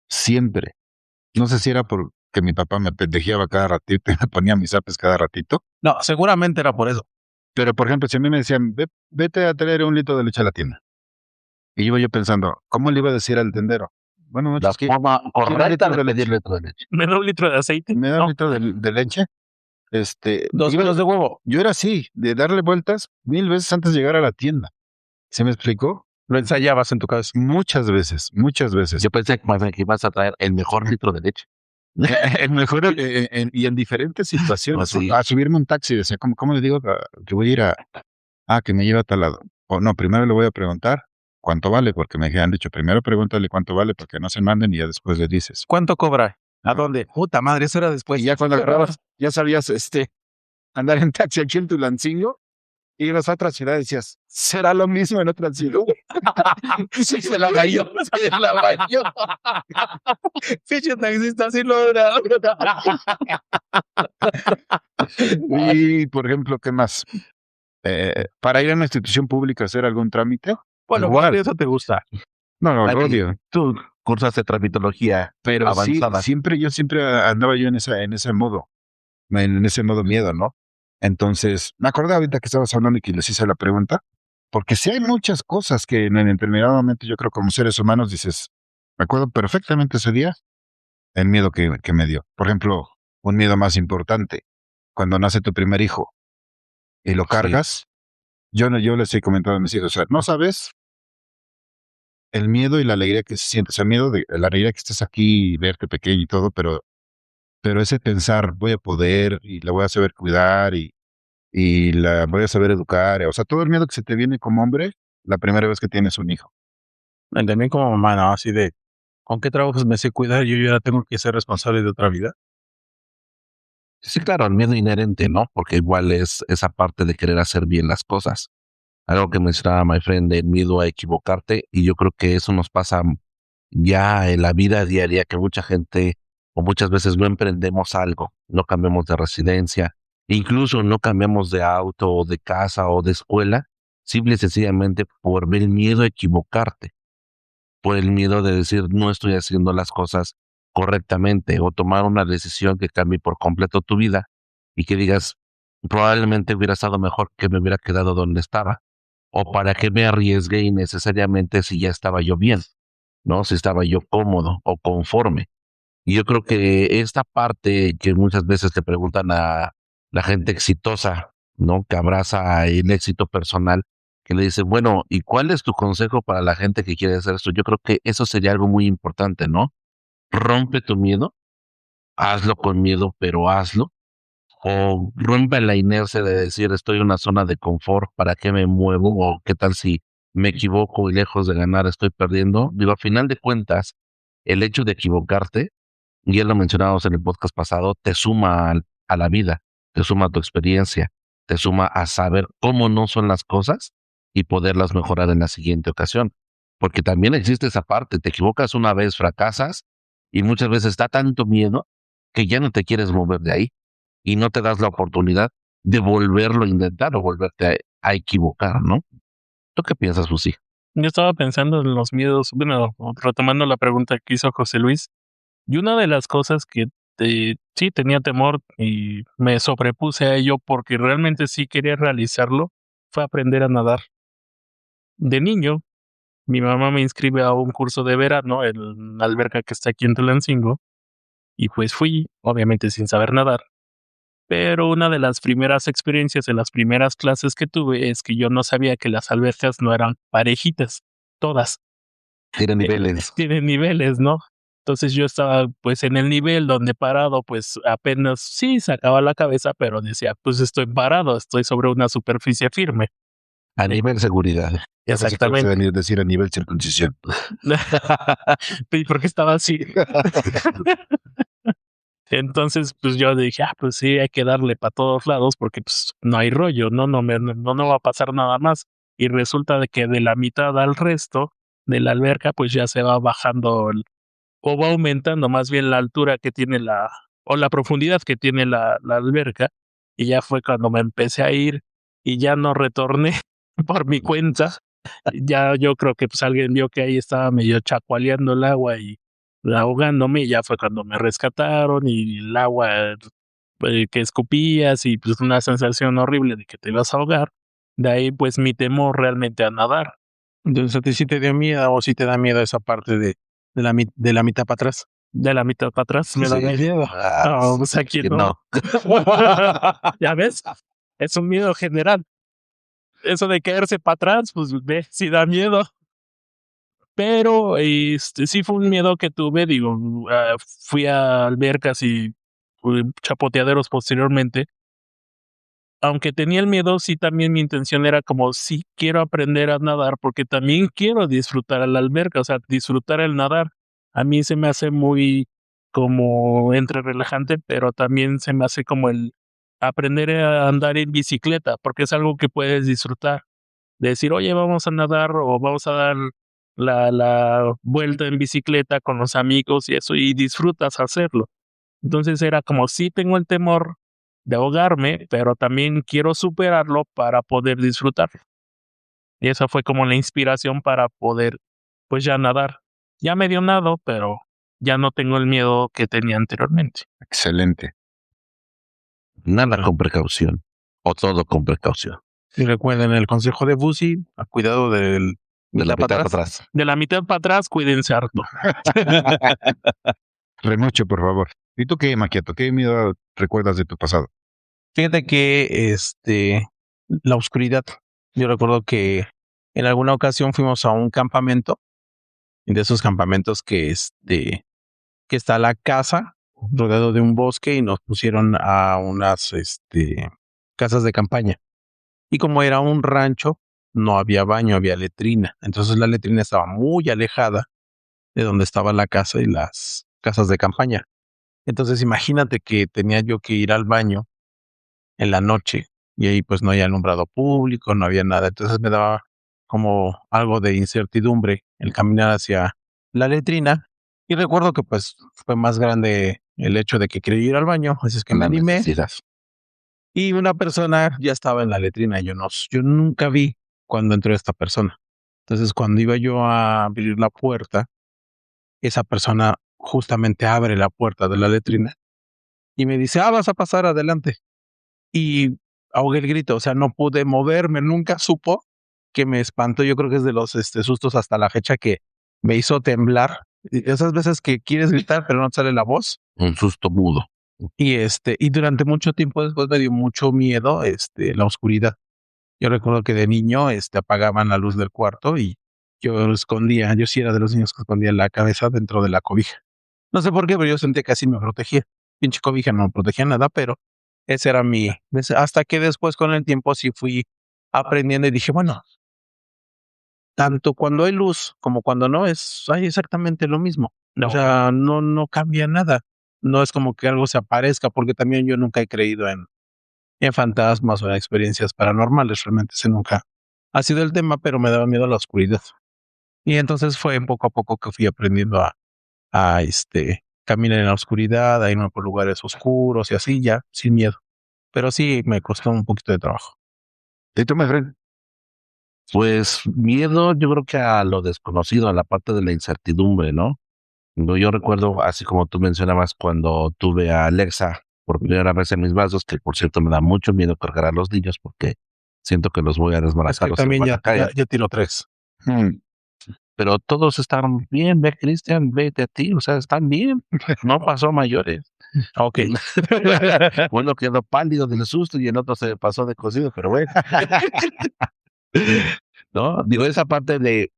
Siempre. No sé si era porque mi papá me pendejeaba cada ratito y me ponía mis apes cada ratito. No, seguramente era por eso. Pero, por ejemplo, si a mí me decían, vete a traer 1 litro de leche a la tienda. Y iba yo pensando, ¿cómo le iba a decir al tendero? Bueno, no, La es que forma correcta litro de de pedir litro de leche. ¿Me da un litro de aceite? me da No. 1 litro de leche. 2 iba- kilos de huevo. Yo era así, de darle vueltas 1000 veces antes de llegar a la tienda. ¿Se me explicó? Lo ensayabas en tu cabeza. Muchas veces. Yo pensé que ibas a traer el mejor litro de leche. El mejor y en diferentes situaciones. Oh, sí. A subirme un taxi, decía, ¿cómo le digo que voy a ir a que me lleve a tal lado? O no, primero le voy a preguntar cuánto vale, porque me han dicho, primero pregúntale cuánto vale para que no se manden y ya después le dices. ¿Cuánto cobra? ¿A dónde? Puta madre, eso era después. Y ya cuando agarrabas, ya sabías andar en taxi aquí en Tulancingo y en las otras ciudades decías, ¿será lo mismo en Tulancingo? Sí, se la cayó, se la cayó. Pinche taxista, sí lo era. Y, por ejemplo, ¿qué más? Para ir a una institución pública a hacer algún trámite, Bueno, igual. eso te gusta. No, Ay, obvio. Tú cursaste tramitología Pero sí, avanzada. yo siempre andaba yo en ese modo miedo, ¿no? Entonces, me acordé ahorita que estabas hablando y que les hice la pregunta, porque sí hay muchas cosas que en determinado momento yo creo como seres humanos dices, me acuerdo perfectamente ese día, el miedo que me dio. Por ejemplo, un miedo más importante, cuando nace tu primer hijo y lo cargas, yo les he comentado a mis hijos, o sea, no sabes el miedo y la alegría que se siente, o sea, la alegría que estés aquí y verte pequeño y todo, pero ese pensar, voy a poder y la voy a saber cuidar y la voy a saber educar, o sea, todo el miedo que se te viene como hombre la primera vez que tienes un hijo. También como mamá, ¿no? Así de, ¿con qué trabajos me sé cuidar? Yo ya tengo que ser responsable de otra vida. Sí, claro, el miedo inherente, ¿no? Porque igual es esa parte de querer hacer bien las cosas. Algo que mencionaba my friend, el miedo a equivocarte, y yo creo que eso nos pasa ya en la vida diaria, que mucha gente o muchas veces no emprendemos algo, no cambiamos de residencia, incluso no cambiamos de auto o de casa o de escuela, simple y sencillamente por el miedo a equivocarte, por el miedo de decir no estoy haciendo las cosas correctamente o tomar una decisión que cambie por completo tu vida y que digas, probablemente hubiera estado mejor que me hubiera quedado donde estaba. O para qué me arriesgué innecesariamente si ya estaba yo bien, ¿no? Si estaba yo cómodo o conforme. Y yo creo que esta parte que muchas veces te preguntan a la gente exitosa, ¿no? Que abraza el éxito personal, que le dice, bueno, ¿y cuál es tu consejo para la gente que quiere hacer esto? Yo creo que eso sería algo muy importante, ¿no? Rompe tu miedo, hazlo con miedo, pero hazlo. O rompe la inercia de decir, estoy en una zona de confort, ¿para qué me muevo? O qué tal si me equivoco y lejos de ganar estoy perdiendo. Digo, a final de cuentas, el hecho de equivocarte, ya lo mencionábamos en el podcast pasado, te suma a la vida, te suma a tu experiencia, te suma a saber cómo no son las cosas y poderlas mejorar en la siguiente ocasión. Porque también existe esa parte, te equivocas una vez, fracasas y muchas veces da tanto miedo que ya no te quieres mover de ahí y no te das la oportunidad de volverlo a intentar o volverte a equivocar, ¿no? ¿Tú qué piensas, Susi? Yo estaba pensando en los miedos, bueno, retomando la pregunta que hizo José Luis, y una de las cosas que sí tenía temor y me sobrepuse a ello porque realmente sí quería realizarlo, fue aprender a nadar. De niño, mi mamá me inscribe a un curso de verano en la alberca que está aquí en Tulancingo, y pues fui, obviamente sin saber nadar. Pero una de las primeras experiencias, de las primeras clases que tuve, es que yo no sabía que las albercas no eran parejitas, todas. Tiene niveles. Tienen niveles, ¿no? Entonces yo estaba pues en el nivel donde parado, pues apenas sí sacaba la cabeza, pero decía, pues estoy parado, estoy sobre una superficie firme. A nivel seguridad. Exactamente. Es decir, a nivel circuncisión. ¿Y por qué estaba así? Entonces, pues yo dije, pues sí, hay que darle para todos lados porque pues no hay rollo, no va a pasar nada más. Y resulta de que de la mitad al resto de la alberca, pues ya se va bajando o va aumentando más bien la altura que tiene o la profundidad que tiene la alberca. Y ya fue cuando me empecé a ir y ya no retorné por mi cuenta. Ya yo creo que pues alguien vio que ahí estaba medio chacualeando el agua y ahogándome, y ya fue cuando me rescataron y el agua que escupías y pues una sensación horrible de que te ibas a ahogar. De ahí pues mi temor realmente a nadar. Entonces, ¿a ti sí te dio miedo o sí te da miedo esa parte de la mitad para atrás? De la mitad para atrás me da miedo. No, pues aquí que no. ¿Ya ves? Es un miedo general. Eso de caerse para atrás, pues ve, sí da miedo. Pero sí fue un miedo que tuve, digo, fui a albercas y chapoteaderos posteriormente, aunque tenía el miedo, sí también mi intención era como, sí quiero aprender a nadar porque también quiero disfrutar a la alberca, o sea, disfrutar el nadar. A mí se me hace muy como entre relajante, pero también se me hace como el aprender a andar en bicicleta, porque es algo que puedes disfrutar. De decir, oye, vamos a nadar o vamos a dar la vuelta en bicicleta con los amigos y eso, y disfrutas hacerlo. Entonces era como, sí tengo el temor de ahogarme, pero también quiero superarlo para poder disfrutarlo. Y esa fue como la inspiración para poder, pues ya nadar. Ya medio nado, pero ya no tengo el miedo que tenía anteriormente. Excelente. Nada con precaución. O todo con precaución. Y recuerden el consejo de Busi, a cuidado del De la mitad para mitad para atrás. atrás. De la mitad para atrás, cuídense harto. Remucho, por favor. ¿Y tú qué, Maquieto? ¿Qué miedo recuerdas de tu pasado? Fíjate que la oscuridad. Yo recuerdo que en alguna ocasión fuimos a un campamento, de esos campamentos que está la casa rodeado de un bosque y nos pusieron a unas casas de campaña. Y como era un rancho, no había baño, había letrina. Entonces la letrina estaba muy alejada de donde estaba la casa y las casas de campaña. Entonces imagínate que tenía yo que ir al baño en la noche y ahí pues no había alumbrado público, no había nada. Entonces me daba como algo de incertidumbre el caminar hacia la letrina. Y recuerdo que pues fue más grande el hecho de que quería ir al baño, así es que me La animé. necesidad. Y una persona ya estaba en la letrina. Yo nunca vi cuando entró esta persona. Entonces, cuando iba yo a abrir la puerta, esa persona justamente abre la puerta de la letrina y me dice, vas a pasar adelante. Y ahogué el grito, o sea, no pude moverme, nunca supo que me espantó. Yo creo que es de los sustos hasta la fecha que me hizo temblar. Y esas veces que quieres gritar, pero no te sale la voz. Un susto mudo. Y durante mucho tiempo después me dio mucho miedo, la oscuridad. Yo recuerdo que de niño, apagaban la luz del cuarto y yo sí era de los niños que escondía la cabeza dentro de la cobija. No sé por qué, pero yo sentía que así me protegía. Pinche cobija no protegía nada, pero ese era hasta que después con el tiempo sí fui aprendiendo y dije, bueno, tanto cuando hay luz como cuando no hay exactamente lo mismo. No. O sea, no cambia nada. No es como que algo se aparezca, porque también yo nunca he creído en fantasmas o en experiencias paranormales. Realmente ese nunca ha sido el tema, pero me daba miedo la oscuridad. Y entonces fue poco a poco que fui aprendiendo a caminar en la oscuridad, a irme por lugares oscuros y así ya, sin miedo. Pero sí me costó un poquito de trabajo. ¿Y tú, my friend? Pues miedo, yo creo que a lo desconocido, a la parte de la incertidumbre, ¿no? Yo recuerdo, así como tú mencionabas, cuando tuve a Alexa por primera vez en mis brazos, que por cierto me da mucho miedo cargar a los niños porque siento que los voy a Es desbaratar que o se me también van a caer. ya tiro 3. Pero todos están bien, ve Cristian, vete a ti, o sea, están bien, no pasó a mayores. Ok. Uno quedó pálido del susto y el otro se pasó de cocido, pero bueno. ¿No? Digo, esa parte de,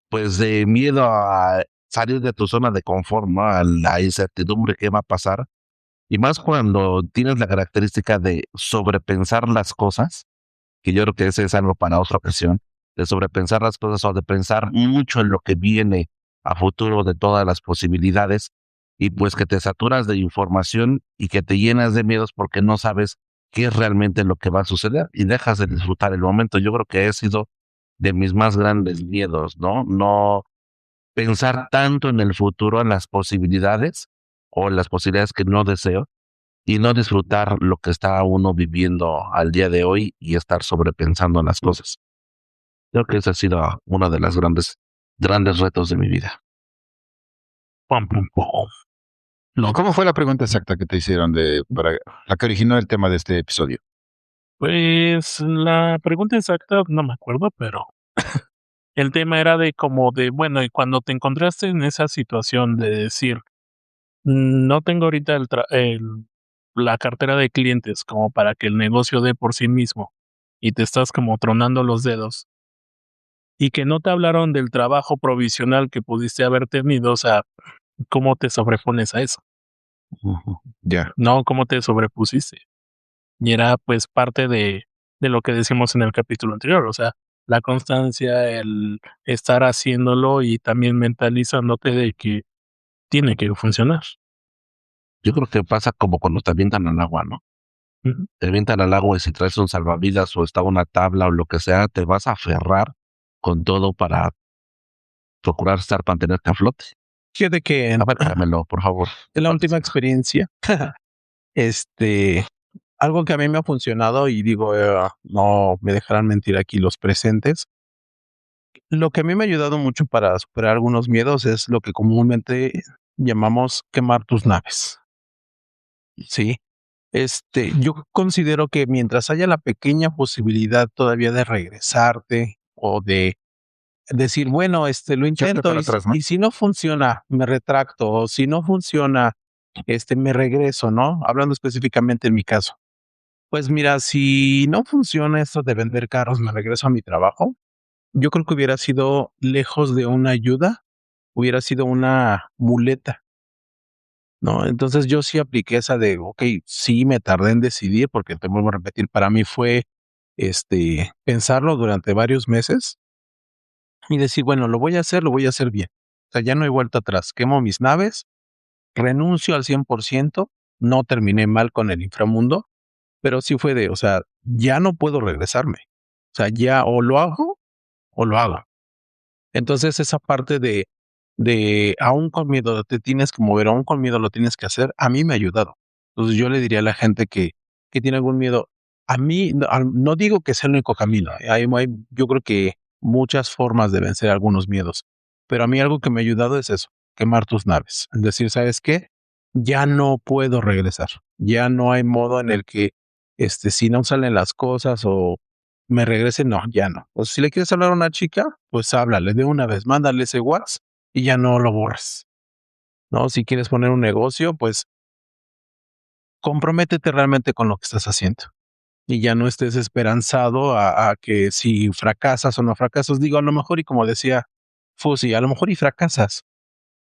pues, de miedo a salir de tu zona de confort, ¿no? A la incertidumbre que va a pasar. Y más cuando tienes la característica de sobrepensar las cosas, que yo creo que ese es algo para otra ocasión, de sobrepensar las cosas o de pensar mucho en lo que viene a futuro de todas las posibilidades y pues que te saturas de información y que te llenas de miedos porque no sabes qué es realmente lo que va a suceder y dejas de disfrutar el momento. Yo creo que ha sido de mis más grandes miedos, ¿no? No pensar tanto en el futuro, en las posibilidades o en las posibilidades que no deseo y no disfrutar lo que está uno viviendo al día de hoy y estar sobrepensando las cosas. Creo que ese ha sido uno de los grandes retos de mi vida. Pum, pum, pum. ¿Cómo fue la pregunta exacta que te hicieron para la que originó el tema de este episodio? Pues la pregunta exacta no me acuerdo, pero el tema era de como de, bueno, y cuando te encontraste en esa situación de decir, no tengo ahorita la cartera de clientes como para que el negocio dé por sí mismo y te estás como tronando los dedos y que no te hablaron del trabajo provisional que pudiste haber tenido, o sea, ¿cómo te sobrepones a eso? Ya. No, ¿cómo te sobrepusiste? Y era pues parte de lo que decimos en el capítulo anterior, o sea, la constancia, el estar haciéndolo y también mentalizándote de que tiene que funcionar. Yo creo que pasa como cuando te avientan al agua, ¿no? Ujú. Te avientan al agua y si traes un salvavidas o está una tabla o lo que sea, te vas a aferrar con todo para procurar mantenerte a flote. Fíjate que A ver, dámelo, por favor. en la última experiencia, este, algo que a mí me ha funcionado y digo, no me dejarán mentir aquí los presentes. Lo que a mí me ha ayudado mucho para superar algunos miedos es lo que comúnmente llamamos quemar tus naves. Sí. Yo considero que mientras haya la pequeña posibilidad todavía de regresarte o de decir, bueno, lo Echarte intento para atrás, ¿no? y si no funciona, me retracto, o si no funciona, me regreso, ¿no? Hablando específicamente en mi caso. Pues mira, si no funciona esto de vender carros, me regreso a mi trabajo. Yo creo que hubiera sido lejos de una ayuda, hubiera sido una muleta, ¿no? Entonces yo sí apliqué esa de, okey, sí me tardé en decidir, porque te vuelvo a repetir, para mí fue, pensarlo durante varios meses y decir, bueno, lo voy a hacer bien. O sea, ya no hay vuelta atrás. Quemo mis naves, renuncio al 100%, no terminé mal con el inframundo, pero sí fue de, o sea, ya no puedo regresarme. O sea, ya o lo hago o lo hago. Entonces, esa parte de aún con miedo te tienes que mover, aún con miedo lo tienes que hacer, a mí me ha ayudado. Entonces, yo le diría a la gente que tiene algún miedo, a mí no digo que sea el único camino, yo creo que muchas formas de vencer algunos miedos, pero a mí algo que me ha ayudado es eso, quemar tus naves. Es decir, ¿sabes qué? Ya no puedo regresar, ya no hay modo en el que, si no salen las cosas o me regrese, no, ya no. O si le quieres hablar a una chica, pues háblale de una vez, mándale ese WhatsApp y ya no lo borres, ¿no? Si quieres poner un negocio, pues comprométete realmente con lo que estás haciendo y ya no estés esperanzado a que si fracasas o no fracasas. Digo, a lo mejor, y como decía Fusi, a lo mejor y fracasas.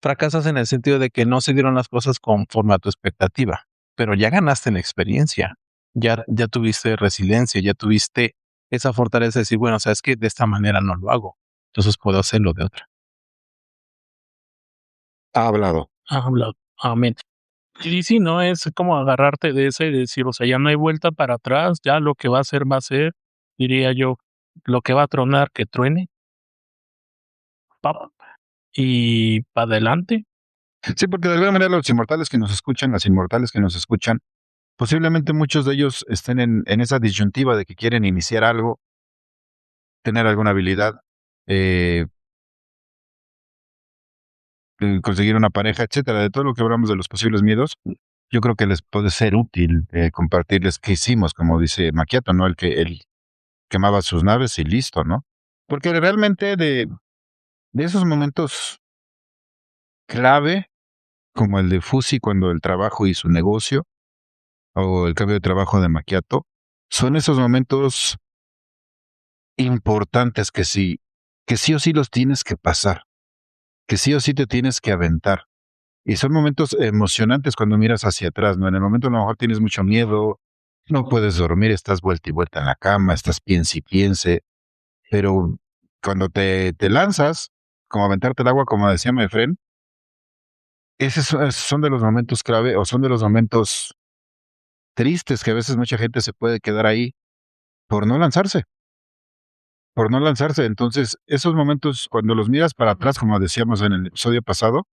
Fracasas en el sentido de que no se dieron las cosas conforme a tu expectativa, pero ya ganaste en experiencia, ya tuviste resiliencia, ya tuviste esa fortaleza de decir, bueno, sabes que de esta manera no lo hago, entonces puedo hacerlo de otra. Ha hablado. Habla, amén. Y sí, ¿no? Es como agarrarte de ese y decir, o sea, ya no hay vuelta para atrás, ya lo que va a ser, diría yo, lo que va a tronar, que truene, pap, y para adelante. Sí, porque de alguna manera los inmortales que nos escuchan, las inmortales que nos escuchan, posiblemente muchos de ellos estén en esa disyuntiva de que quieren iniciar algo, tener alguna habilidad, eh, conseguir una pareja, etcétera. De todo lo que hablamos de los posibles miedos, yo creo que les puede ser útil compartirles qué hicimos, como dice Macchiato, ¿no? Él quemaba sus naves y listo, ¿no? Porque realmente de esos momentos clave, como el de Fusi cuando el trabajo y su negocio, o el cambio de trabajo de Macchiato, son esos momentos importantes que sí o sí los tienes que pasar, que sí o sí te tienes que aventar. Y son momentos emocionantes cuando miras hacia atrás, ¿no? En el momento a lo mejor tienes mucho miedo, no puedes dormir, estás vuelta y vuelta en la cama, estás piense y piense, pero cuando te lanzas, como aventarte el agua, como decía mi friend, son de los momentos clave o son de los momentos tristes que a veces mucha gente se puede quedar ahí por no lanzarse, por no lanzarse. Entonces, esos momentos, cuando los miras para atrás, como decíamos en el episodio pasado,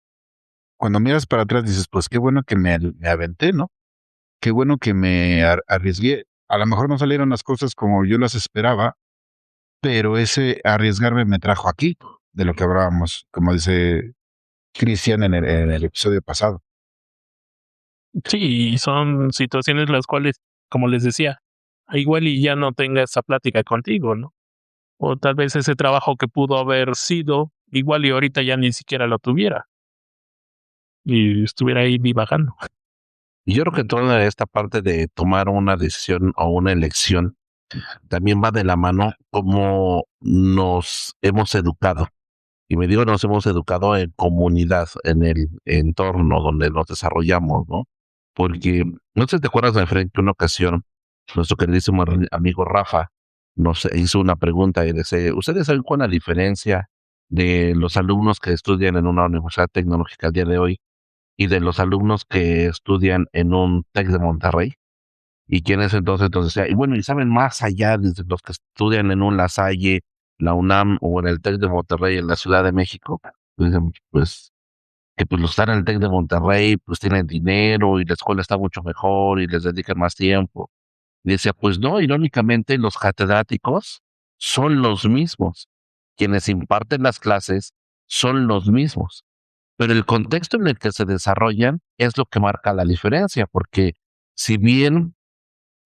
cuando miras para atrás dices, pues qué bueno que me aventé, ¿no? Qué bueno que me arriesgué. A lo mejor no salieron las cosas como yo las esperaba, pero ese arriesgarme me trajo aquí, de lo que hablábamos, como dice Cristian en el episodio pasado. Sí, y son situaciones las cuales, como les decía, igual y ya no tenga esa plática contigo, ¿no? O tal vez ese trabajo que pudo haber sido, igual y ahorita ya ni siquiera lo tuviera y estuviera ahí divagando. Y yo creo que toda esta parte de tomar una decisión o una elección también va de la mano como nos hemos educado. Y me digo, nos hemos educado en comunidad, en el entorno donde nos desarrollamos, ¿no? Porque, no sé si te acuerdas, de frente una ocasión, nuestro queridísimo amigo Rafa nos hizo una pregunta y dice, ¿ustedes saben cuál es la diferencia de los alumnos que estudian en una universidad tecnológica al día de hoy y de los alumnos que estudian en un TEC de Monterrey? Y quién es entonces decía, y bueno, y saben más allá de los que estudian en un La Salle, la UNAM o en el TEC de Monterrey en la Ciudad de México. Dicen, pues que pues los que están en el TEC de Monterrey pues tienen dinero y la escuela está mucho mejor y les dedican más tiempo. Y decía, pues no, irónicamente los catedráticos son los mismos. Quienes imparten las clases son los mismos. Pero el contexto en el que se desarrollan es lo que marca la diferencia, porque si bien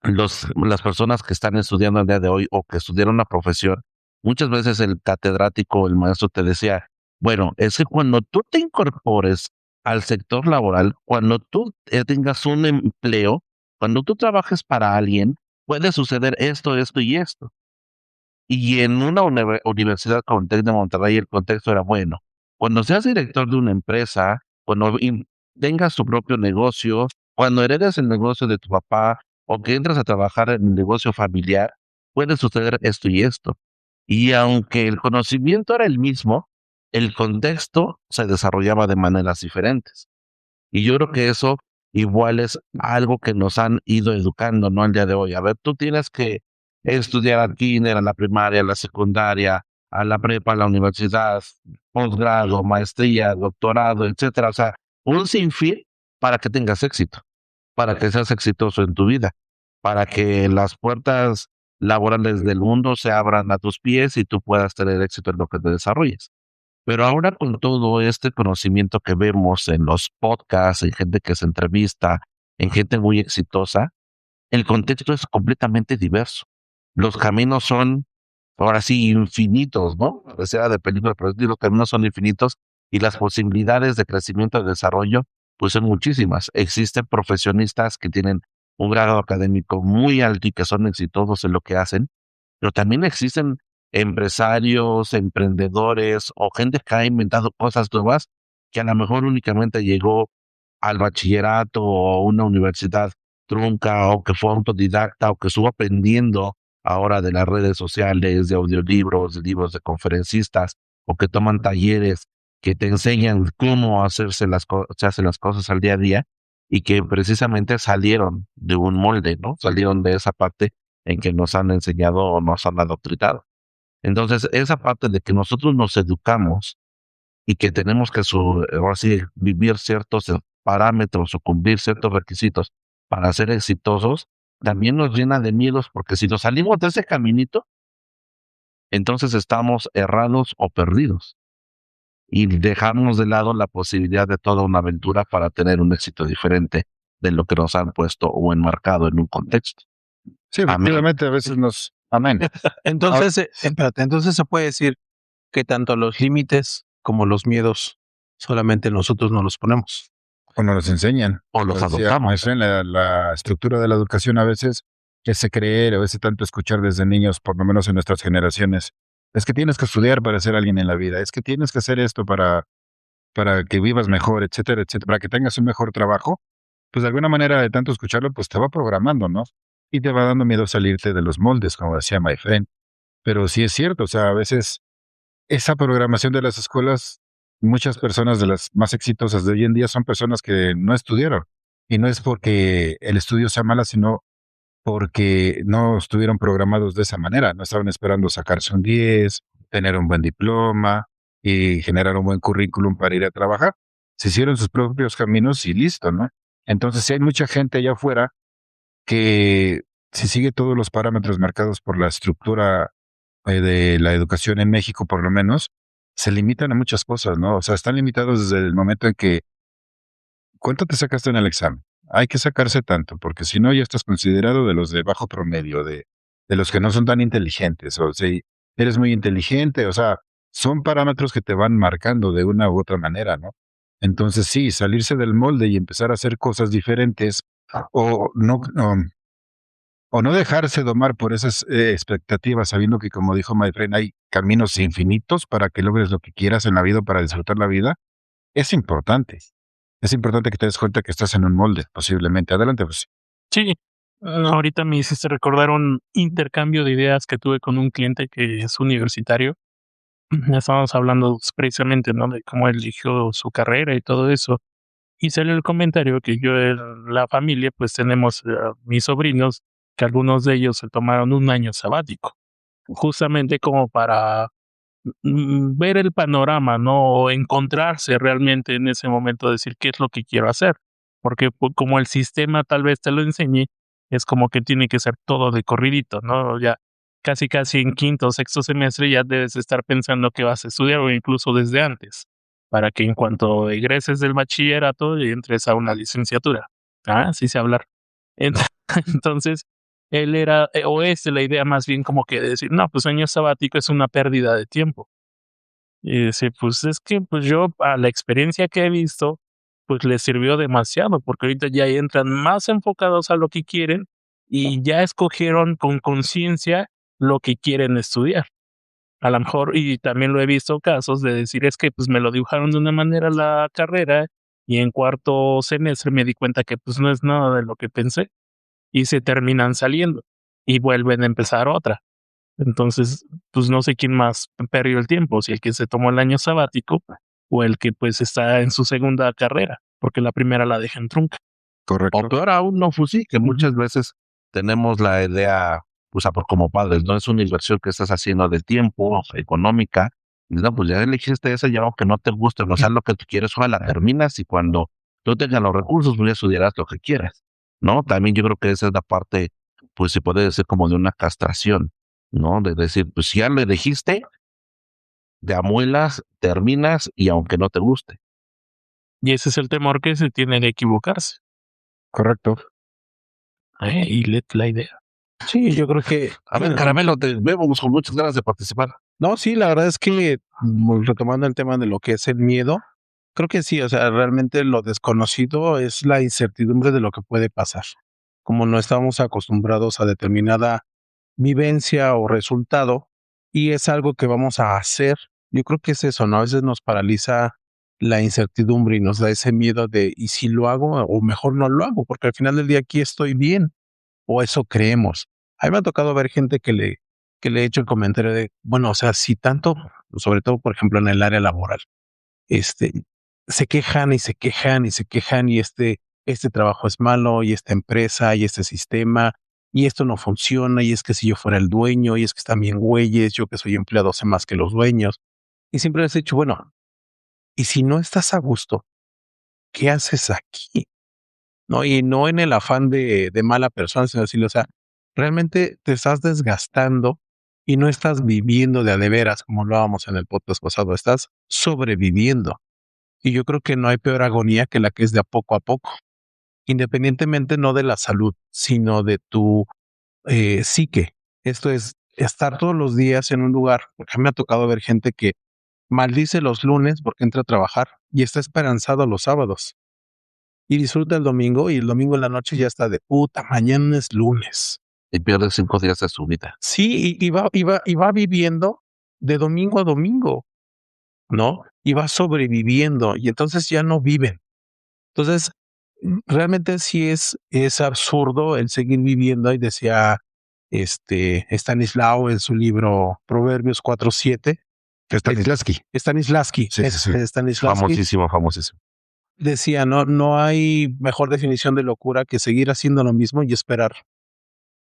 las personas que están estudiando el día de hoy o que estudiaron una profesión, muchas veces el catedrático, el maestro te decía, bueno, es que cuando tú te incorpores al sector laboral, cuando tú tengas un empleo, cuando tú trabajes para alguien, puede suceder esto, esto y esto. Y en una universidad como el TEC de Monterrey, el contexto era bueno. Cuando seas director de una empresa, cuando tengas tu propio negocio, cuando heredes el negocio de tu papá o que entres a trabajar en el negocio familiar, puede suceder esto y esto. Y aunque el conocimiento era el mismo, el contexto se desarrollaba de maneras diferentes. Y yo creo que eso igual es algo que nos han ido educando, ¿no? El día de hoy. A ver, tú tienes que estudiar al kinder, a la primaria, a la secundaria, a la prepa, a la universidad, posgrado, maestría, doctorado, etcétera. O sea, un sinfín para que tengas éxito, para que seas exitoso en tu vida, para que las puertas laborales del mundo se abran a tus pies y tú puedas tener éxito en lo que te desarrolles. Pero ahora con todo este conocimiento que vemos en los podcasts, en gente que se entrevista, en gente muy exitosa, el contexto es completamente diverso. Los caminos son, ahora sí, infinitos, ¿no? Sea de película, pero sí, los caminos son infinitos y las posibilidades de crecimiento y desarrollo, pues son muchísimas. Existen profesionistas que tienen un grado académico muy alto y que son exitosos en lo que hacen, pero también existen empresarios, emprendedores o gente que ha inventado cosas nuevas que a lo mejor únicamente llegó al bachillerato o a una universidad trunca o que fue autodidacta o que estuvo aprendiendo ahora de las redes sociales, de audiolibros, de libros de conferencistas o que toman talleres que te enseñan cómo se hacen las cosas al día a día y que precisamente salieron de un molde, ¿no? Salieron de esa parte en que nos han enseñado o nos han adoctrinado. Entonces, esa parte de que nosotros nos educamos y que tenemos que ahora sí, vivir ciertos parámetros o cumplir ciertos requisitos para ser exitosos, también nos llena de miedos, porque si nos salimos de ese caminito, entonces estamos errados o perdidos y dejamos de lado la posibilidad de toda una aventura para tener un éxito diferente de lo que nos han puesto o enmarcado en un contexto. Sí, Amén. efectivamente, a veces nos... Amén. Entonces, espérate, entonces se puede decir que tanto los límites como los miedos solamente nosotros nos los ponemos. O nos los enseñan. O los Lo decía adoptamos. maestro, en la estructura de la educación a veces, ese creer, o ese tanto escuchar desde niños, por lo menos en nuestras generaciones, es que tienes que estudiar para ser alguien en la vida, es que tienes que hacer esto para que vivas mejor, etcétera, etcétera, para que tengas un mejor trabajo, pues de alguna manera de tanto escucharlo, pues te va programando, ¿no? Y te va dando miedo salirte de los moldes, como decía my friend. Pero sí es cierto, o sea, a veces esa programación de las escuelas, muchas personas de las más exitosas de hoy en día son personas que no estudiaron. Y no es porque el estudio sea mala, sino porque no estuvieron programados de esa manera. No estaban esperando sacarse un 10, tener un buen diploma y generar un buen currículum para ir a trabajar. Se hicieron sus propios caminos y listo, ¿no? Entonces, sí hay mucha gente allá afuera que si sigue todos los parámetros marcados por la estructura de la educación en México, por lo menos, se limitan a muchas cosas, ¿no? O sea, están limitados desde el momento en que, ¿cuánto te sacaste en el examen? Hay que sacarse tanto, porque si no, ya estás considerado de los de bajo promedio, de los que no son tan inteligentes, o si eres muy inteligente, o sea, son parámetros que te van marcando de una u otra manera, ¿no? Entonces, sí, salirse del molde y empezar a hacer cosas diferentes, o no dejarse domar por esas expectativas, sabiendo que, como dijo my friend, hay caminos infinitos para que logres lo que quieras en la vida, para disfrutar la vida, es importante. Es importante que te des cuenta que estás en un molde, posiblemente. Adelante, pues. Sí, Ahorita me hiciste recordar un intercambio de ideas que tuve con un cliente que es universitario. Estábamos hablando precisamente, ¿no? De cómo eligió su carrera y todo eso. Y salió el comentario que yo en la familia, pues tenemos mis sobrinos, que algunos de ellos se tomaron un año sabático, justamente como para ver el panorama, ¿no? O encontrarse realmente en ese momento, decir qué es lo que quiero hacer. Porque como el sistema tal vez te lo enseñe, es como que tiene que ser todo de corridito, ¿no? Ya casi en quinto o sexto semestre ya debes estar pensando qué vas a estudiar o incluso desde antes, para que en cuanto egreses del bachillerato entres a una licenciatura. Ah, sí sé hablar. Ent- Entonces, él era, o es la idea más bien como que de decir, no, pues año sabático es una pérdida de tiempo. Y decir, pues es que pues yo a la experiencia que he visto, pues les sirvió demasiado, porque ahorita ya entran más enfocados a lo que quieren y ya escogieron con conciencia lo que quieren estudiar. A lo mejor, y también lo he visto casos de decir, es que pues me lo dibujaron de una manera la carrera y en cuarto semestre me di cuenta que pues no es nada de lo que pensé y se terminan saliendo y vuelven a empezar otra. Entonces, pues no sé quién más perdió el tiempo, si el que se tomó el año sabático o el que pues está en su segunda carrera, porque la primera la deja en trunca. Correcto. O peor aún, no, Fusi, que muchas veces tenemos la idea, o sea, por como padres, no es una inversión que estás haciendo de tiempo, económica. Y no, pues ya elegiste esa, ya aunque no te guste, no sea lo que tú quieres, ojalá la terminas y cuando tú tengas los recursos, pues ya estudiarás lo que quieras, ¿no? También yo creo que esa es la parte, pues se puede decir como de una castración, ¿no? De decir, pues si ya lo elegiste, te amuelas, terminas y aunque no te guste. Y ese es el temor que se tiene de equivocarse. Correcto. Y la idea. Sí, yo creo que... A ver, Caramelo, te vemos con muchas ganas de participar. No, sí, la verdad es que retomando el tema de lo que es el miedo, creo que sí, o sea, realmente lo desconocido es la incertidumbre de lo que puede pasar. Como no estamos acostumbrados a determinada vivencia o resultado y es algo que vamos a hacer, yo creo que es eso, ¿no? A veces nos paraliza la incertidumbre y nos da ese miedo de, ¿y si lo hago o mejor no lo hago? Porque al final del día aquí estoy bien o eso creemos. A mí me ha tocado ver gente que le he hecho el comentario de, bueno, o sea, si tanto, sobre todo, por ejemplo, en el área laboral, este, se quejan y se quejan y se quejan y este trabajo es malo y esta empresa y este sistema y esto no funciona y es que si yo fuera el dueño y es que están bien güeyes, yo que soy empleado sé más que los dueños. Y siempre les he dicho, bueno, y si no estás a gusto, ¿qué haces aquí? ¿No? Y no en el afán de mala persona, sino decirle, o sea, realmente te estás desgastando y no estás viviendo de a de veras, como hablábamos en el podcast pasado, estás sobreviviendo. Y yo creo que no hay peor agonía que la que es de a poco, independientemente no de la salud, sino de tu psique. Esto es estar todos los días en un lugar, porque a mí me ha tocado ver gente que maldice los lunes porque entra a trabajar y está esperanzado los sábados y disfruta el domingo y el domingo en la noche ya está de puta, mañana es lunes. Y pierdes 5 días de su vida. Sí, y va viviendo de domingo a domingo, ¿no? Y va sobreviviendo y entonces ya no viven. Entonces, realmente sí es absurdo el seguir viviendo y decía Stanislao en su libro Proverbios 4:7. Stanislavski. Stanislavski. Sí, sí, sí. Stanislavski Famosísimo, famosísimo. decía, no hay mejor definición de locura que seguir haciendo lo mismo y esperar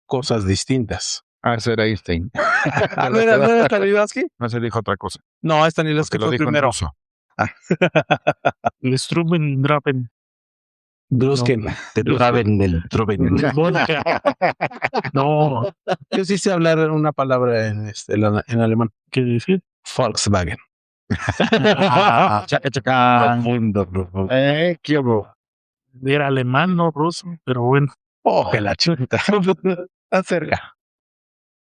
cosas distintas. Ah, ese era Einstein. ¿No era Stanislavski? No se dijo otra cosa. No, Stanislavski Porque lo fue dijo en primero. ruso. El Struben Drapen. Drusken. Te traben el troven. No, Yo sí sé hablar una palabra en alemán. ¿qué decir? Volkswagen. Chaca, chaca. Profundo, profundo. ¿Qué hubo? Era alemán, no ruso, pero bueno. Oh, que la chuta. Acerca.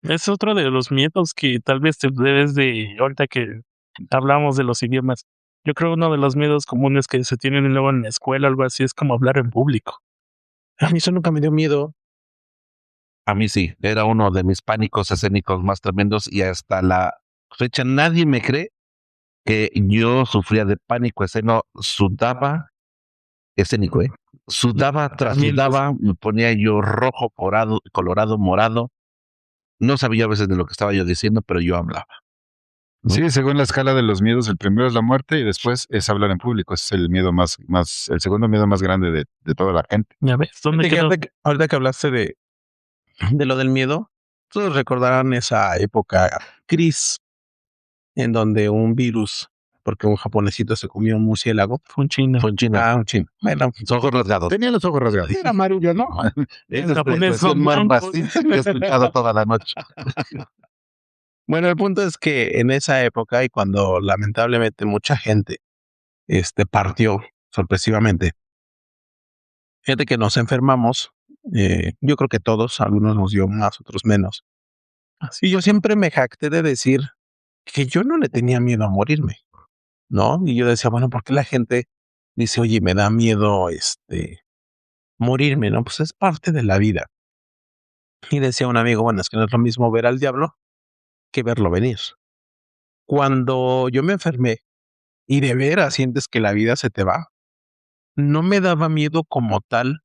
Es otro de los miedos que tal vez te debes de, ahorita que hablamos de los idiomas, yo creo uno de los miedos comunes que se tienen luego en la escuela, algo así, es como hablar en público. A mí eso nunca me dio miedo. A mí sí, era uno de mis pánicos escénicos más tremendos y hasta la fecha nadie me cree que yo sufría de pánico escénico, sudaba escénico, Sudaba tras sudaba, me ponía yo rojo, colorado, morado. No sabía a veces de lo que estaba yo diciendo, pero yo hablaba. ¿no? Sí, según la escala de los miedos, el primero es la muerte y después es hablar en público. Ese es el miedo el segundo miedo más grande de toda la gente. Ya ves, ¿dónde quedó? Ahorita que hablaste de lo del miedo, todos recordarán esa época gris en donde un virus, porque un japonesito se comió un murciélago. Fue un chino. Fue en China. Un chino. Bueno, Ojos rasgados. Tenía los ojos rasgados. era amarillo, ¿no? Es la japonés expresión son más blancos. racista que he escuchado toda la noche. Bueno, el punto es que en esa época y cuando lamentablemente mucha gente partió sorpresivamente, fíjate que nos enfermamos, yo creo que todos, algunos nos dio más, otros menos. Y yo siempre me jacté de decir que yo no le tenía miedo a morirme, ¿no? Y yo decía, bueno, ¿por qué la gente dice, oye, me da miedo morirme, ¿no? Pues es parte de la vida. Y decía un amigo, bueno, es que no es lo mismo ver al diablo que verlo venir. Cuando yo me enfermé y de veras sientes que la vida se te va, no me daba miedo como tal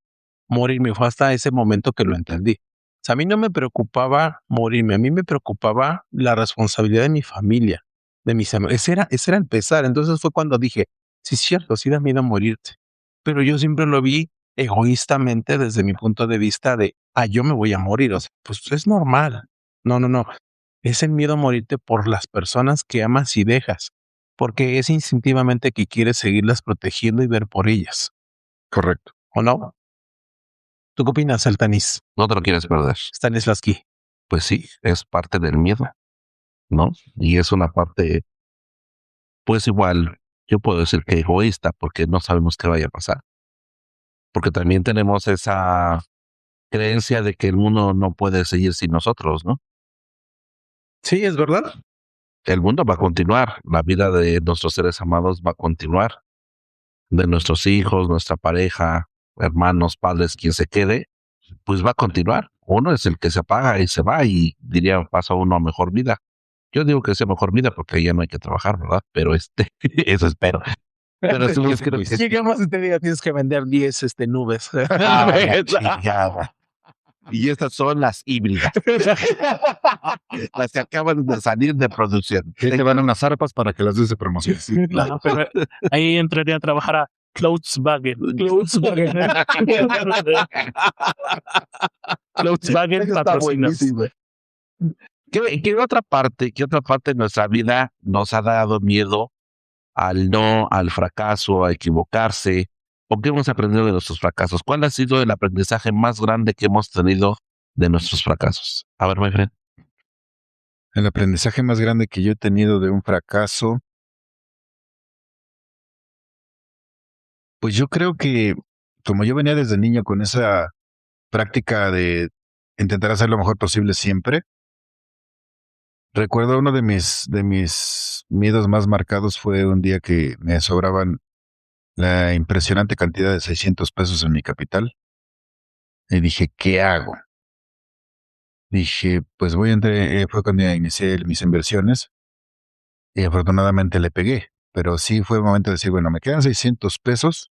morirme. Fue hasta ese momento que lo entendí. O sea, a mí no me preocupaba morirme, a mí me preocupaba la responsabilidad de mi familia, de mis amigos. Ese era el pesar. Entonces fue cuando dije, sí, es cierto, sí da miedo morirte. Pero yo siempre lo vi egoístamente desde mi punto de vista de, yo me voy a morir. O sea, pues es normal. No. Es el miedo a morirte por las personas que amas y dejas, porque es instintivamente que quieres seguirlas protegiendo y ver por ellas. Correcto. ¿O no? ¿Tú qué opinas, Altanis? No te lo quieres perder. Stanislavski. Pues sí, es parte del miedo, ¿no? Y es una parte, pues igual, yo puedo decir que egoísta, porque no sabemos qué vaya a pasar. Porque también tenemos esa creencia de que el mundo no puede seguir sin nosotros, ¿no? Sí, es verdad. El mundo va a continuar, la vida de nuestros seres amados va a continuar, de nuestros hijos, nuestra pareja, hermanos, padres, quien se quede, pues va a continuar. Uno es el que se apaga y se va y diría, pasa uno a mejor vida. Yo digo que sea mejor vida porque ya no hay que trabajar, ¿verdad? Pero eso espero. Pero sí, yo creo que sí. Llegamos y te diga, tienes que vender 10 nubes. La chingada. Y estas son las híbridas. Las que acaban de salir de producción. Y te van unas arpas para que las des de promoción. Claro, pero ahí entraría a trabajar a Volkswagen. Volkswagen Está patrocina. buenísimo. ¿Qué otra parte de nuestra vida nos ha dado miedo al fracaso, a equivocarse? ¿O qué hemos aprendido de nuestros fracasos? ¿Cuál ha sido el aprendizaje más grande que hemos tenido de nuestros fracasos? A ver, my friend. El aprendizaje más grande que yo he tenido de un fracaso, pues yo creo que como yo venía desde niño con esa práctica de intentar hacer lo mejor posible siempre, recuerdo uno de mis miedos más marcados fue un día que me sobraban la impresionante cantidad de 600 pesos en mi capital. Y dije, ¿qué hago? Dije, pues fue cuando inicié mis inversiones y afortunadamente le pegué. Pero sí fue el momento de decir, bueno, me quedan 600 pesos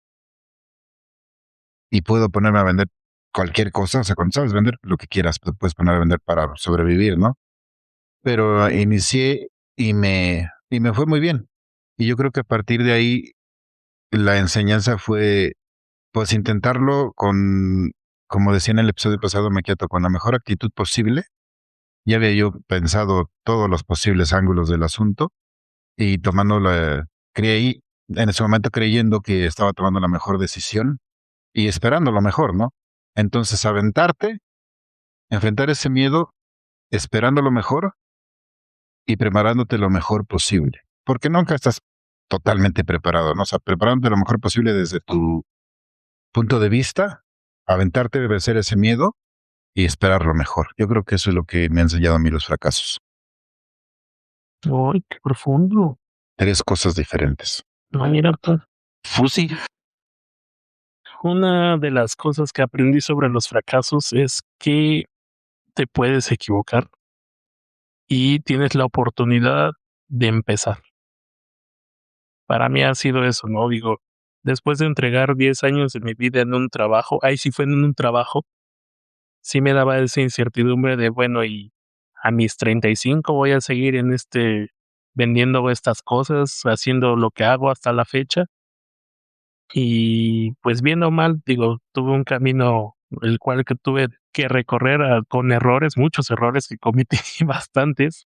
y puedo ponerme a vender cualquier cosa. O sea, cuando sabes vender lo que quieras, te puedes poner a vender para sobrevivir, ¿no? Pero inicié y me fue muy bien. Y yo creo que a partir de ahí la enseñanza fue, pues, intentarlo como decía en el episodio pasado, Maquiato, con la mejor actitud posible. Ya había yo pensado todos los posibles ángulos del asunto y creí, en ese momento creyendo que estaba tomando la mejor decisión y esperando lo mejor, ¿no? Entonces, aventarte, enfrentar ese miedo, esperando lo mejor y preparándote lo mejor posible. Porque nunca estás totalmente preparado, ¿no? O sea, preparándote lo mejor posible desde tu punto de vista, aventarte, vencer ese miedo y esperar lo mejor. Yo creo que eso es lo que me han enseñado a mí los fracasos. Uy, qué profundo. 3 cosas diferentes. No, mira, Fusi. una de las cosas que aprendí sobre los fracasos es que te puedes equivocar y tienes la oportunidad de empezar. Para mí ha sido eso, ¿no? Digo, después de entregar 10 años de mi vida en un trabajo, ahí sí fue en un trabajo, sí me daba esa incertidumbre de, bueno, y a mis 35 voy a seguir en vendiendo estas cosas, haciendo lo que hago hasta la fecha. Y pues bien o mal, digo, tuve un camino el cual que tuve que recorrer con errores, muchos errores que cometí bastantes,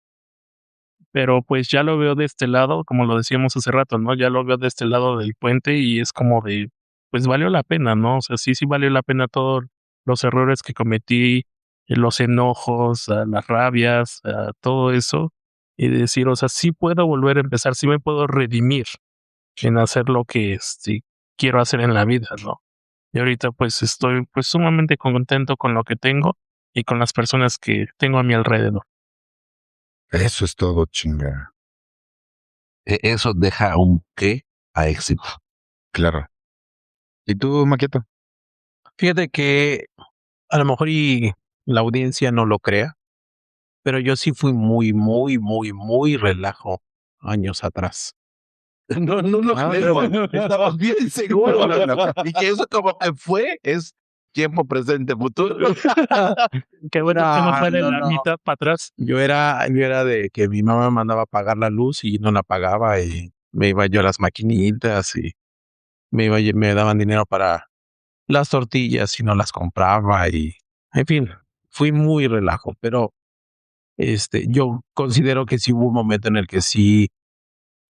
pero pues ya lo veo de este lado, como lo decíamos hace rato, ¿no? Ya lo veo de este lado del puente y es como de, pues valió la pena, ¿no? O sea, sí valió la pena todos los errores que cometí, los enojos, las rabias, todo eso, y decir, o sea, sí puedo volver a empezar, sí me puedo redimir en hacer lo que quiero hacer en la vida, ¿no? Y ahorita pues estoy pues sumamente contento con lo que tengo y con las personas que tengo a mi alrededor. Eso es todo, chinga. Eso deja un qué a éxito. Claro. ¿Y tú, Maquieto? Fíjate que a lo mejor y la audiencia no lo crea, pero yo sí fui muy, muy, muy, muy relajo años atrás. No lo creo. Estabas bien seguro. Y que eso como que es tiempo presente, futuro. Qué bueno que no fue de No, la no. mitad para atrás. Yo era de que mi mamá me mandaba a pagar la luz y no la pagaba y me iba yo a las maquinitas y me daban dinero para las tortillas y no las compraba y, en fin, fui muy relajo, pero yo considero que sí hubo un momento en el que sí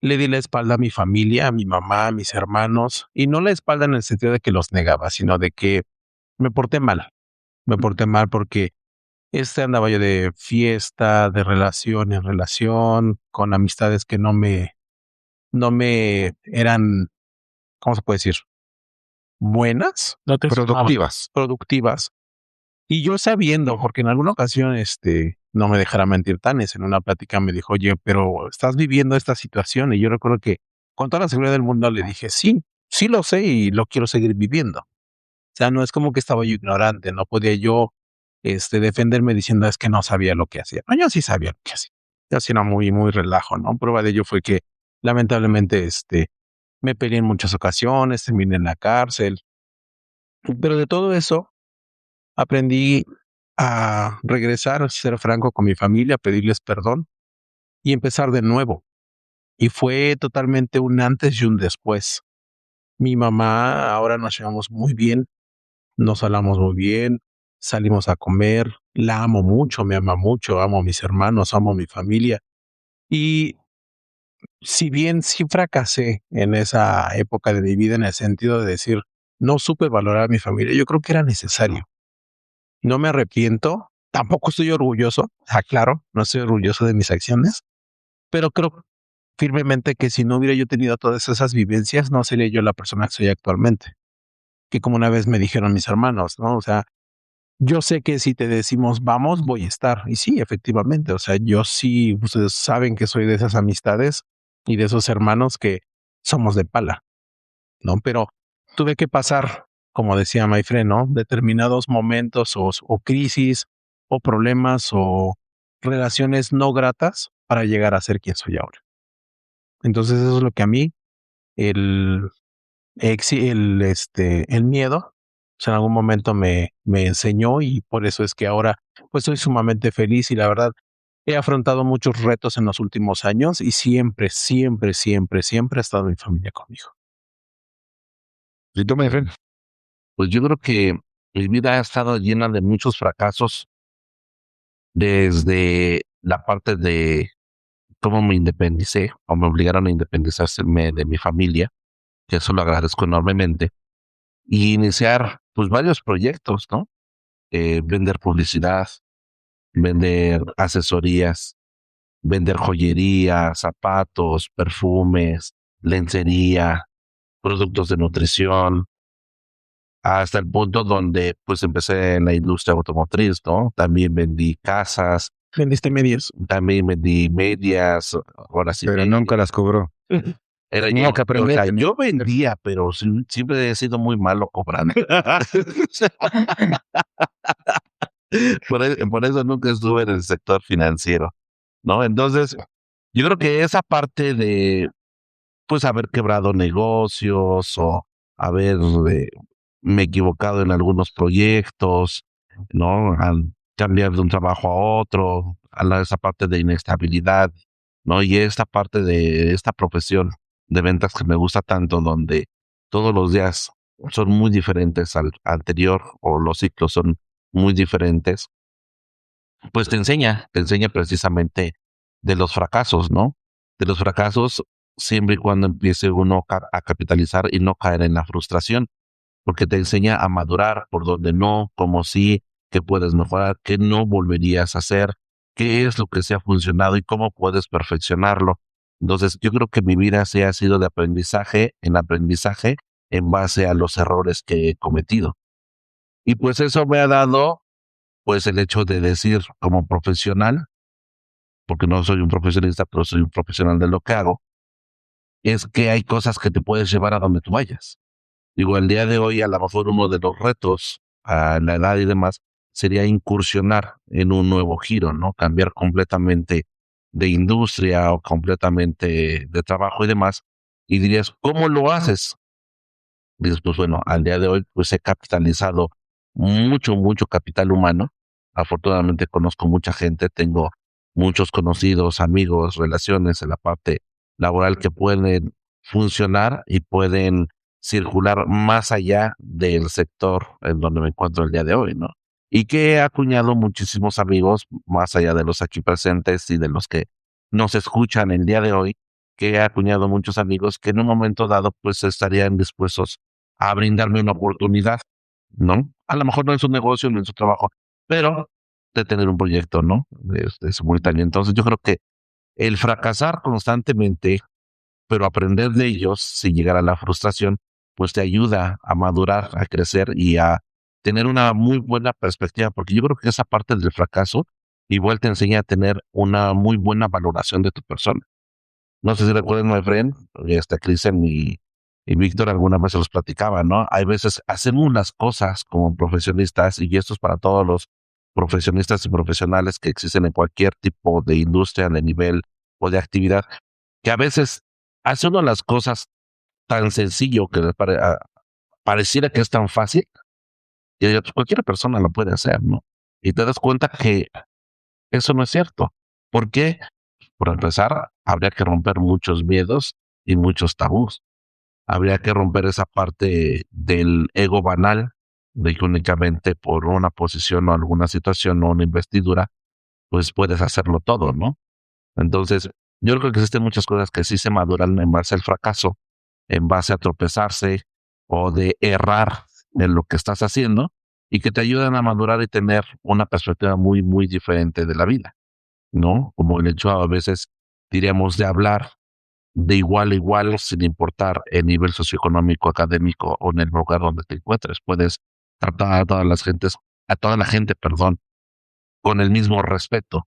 le di la espalda a mi familia, a mi mamá, a mis hermanos, y no la espalda en el sentido de que los negaba, sino de que me porté mal. Me porté mal porque andaba yo de fiesta, de relación en relación, con amistades que no me eran, ¿cómo se puede decir? Buenas, No te sumaba. productivas. Y yo sabiendo, porque en alguna ocasión, no me dejará mentir Tanes, en una plática me dijo, oye, pero estás viviendo esta situación. Y yo recuerdo que con toda la seguridad del mundo le dije, sí, sí lo sé y lo quiero seguir viviendo. O sea, no es como que estaba yo ignorante, no podía yo, defenderme diciendo es que no sabía lo que hacía. No, yo sí sabía lo que hacía. Yo sí era muy, muy relajo, ¿no? Prueba de ello fue que lamentablemente, me peleé en muchas ocasiones, terminé en la cárcel. Pero de todo eso, aprendí a regresar, a ser franco con mi familia, pedirles perdón y empezar de nuevo. Y fue totalmente un antes y un después. Mi mamá, ahora nos llevamos muy bien, nos hablamos muy bien, salimos a comer, la amo mucho, me ama mucho, amo a mis hermanos, amo a mi familia. Y si bien sí fracasé en esa época de mi vida en el sentido de decir, no supe valorar a mi familia, yo creo que era necesario. No me arrepiento, tampoco estoy orgulloso, aclaro, no estoy orgulloso de mis acciones, pero creo firmemente que si no hubiera yo tenido todas esas vivencias, no sería yo la persona que soy actualmente. Que como una vez me dijeron mis hermanos, ¿no? O sea, yo sé que si te decimos vamos, voy a estar. Y sí, efectivamente, o sea, yo sí, ustedes saben que soy de esas amistades y de esos hermanos que somos de pala, ¿no? Pero tuve que pasar, como decía Maifre, ¿no? Determinados momentos o crisis o problemas o relaciones no gratas para llegar a ser quien soy ahora. Entonces eso es lo que a mí, el, el miedo, pues en algún momento me enseñó y por eso es que ahora pues soy sumamente feliz y la verdad he afrontado muchos retos en los últimos años y siempre, siempre, siempre, siempre ha estado mi familia conmigo. ¿Y tú, my friend? Pues yo creo que mi vida ha estado llena de muchos fracasos, desde la parte de cómo me independicé o me obligaron a independizarse de mi familia, que eso lo agradezco enormemente, y iniciar pues varios proyectos, ¿no? Vender publicidad, vender asesorías, vender joyería, zapatos, perfumes, lencería, productos de nutrición, hasta el punto donde pues empecé en la industria automotriz, ¿no? También vendí casas, ¿Vendiste medias? también vendí medias, ahora sí. Pero nunca las cobró. Era Tenía yo, que aprender. o sea, yo vendía, pero siempre he sido muy malo cobrando. Por eso nunca estuve en el sector financiero, ¿no? Entonces, yo creo que esa parte de, pues, haber quebrado negocios o haber me equivocado en algunos proyectos, ¿no? Al cambiar de un trabajo a otro, esa parte de inestabilidad, ¿no? Y esta parte de esta profesión de ventas que me gusta tanto, donde todos los días son muy diferentes al anterior o los ciclos son muy diferentes, pues te enseña precisamente de los fracasos, ¿no? De los fracasos siempre y cuando empiece uno a capitalizar y no caer en la frustración, porque te enseña a madurar por donde no, como sí, qué puedes mejorar, qué no volverías a hacer, qué es lo que se ha funcionado y cómo puedes perfeccionarlo. Entonces, yo creo que mi vida sí ha sido de aprendizaje en base a los errores que he cometido. Y pues eso me ha dado, pues el hecho de decir como profesional, porque no soy un profesionista, pero soy un profesional de lo que hago, es que hay cosas que te puedes llevar a donde tú vayas. Digo, el día de hoy, a lo mejor uno de los retos a la edad y demás sería incursionar en un nuevo giro, ¿no? Cambiar completamente de industria o completamente de trabajo y demás. Y dirías, ¿cómo lo haces? Dices, pues bueno, al día de hoy, pues he capitalizado mucho capital humano. Afortunadamente conozco mucha gente, tengo muchos conocidos, amigos, relaciones en la parte laboral que pueden funcionar y pueden circular más allá del sector en donde me encuentro el día de hoy, ¿no? Y que he acuñado muchísimos amigos, más allá de los aquí presentes y de los que nos escuchan el día de hoy, que he acuñado muchos amigos que en un momento dado pues estarían dispuestos a brindarme una oportunidad, ¿no? A lo mejor no en su negocio, no en su trabajo, pero de tener un proyecto, ¿no? De simultáneo. Entonces yo creo que el fracasar constantemente, pero aprender de ellos sin llegar a la frustración, pues te ayuda a madurar, a crecer y a tener una muy buena perspectiva, porque yo creo que esa parte del fracaso igual te enseña a tener una muy buena valoración de tu persona. No sé si recuerdan, my friend, Cristian y Víctor alguna vez se los platicaba, ¿no? Hay veces hacemos las cosas como profesionistas, y esto es para todos los profesionistas y profesionales que existen en cualquier tipo de industria, de nivel o de actividad, que a veces hace uno las cosas tan sencillo que pareciera que es tan fácil, y pues, cualquier persona lo puede hacer, ¿no? Y te das cuenta que eso no es cierto. ¿Por qué? Por empezar, habría que romper muchos miedos y muchos tabús. Habría que romper esa parte del ego banal, de que únicamente por una posición o alguna situación o una investidura, pues puedes hacerlo todo, ¿no? Entonces, yo creo que existen muchas cosas que sí se maduran en base al fracaso, en base a tropezarse o de errar en lo que estás haciendo y que te ayudan a madurar y tener una perspectiva muy diferente de la vida, ¿no? Como el hecho a veces, diríamos, de hablar de igual a igual, sin importar el nivel socioeconómico, académico o en el lugar donde te encuentres. Puedes tratar a toda la gente, perdón, con el mismo respeto,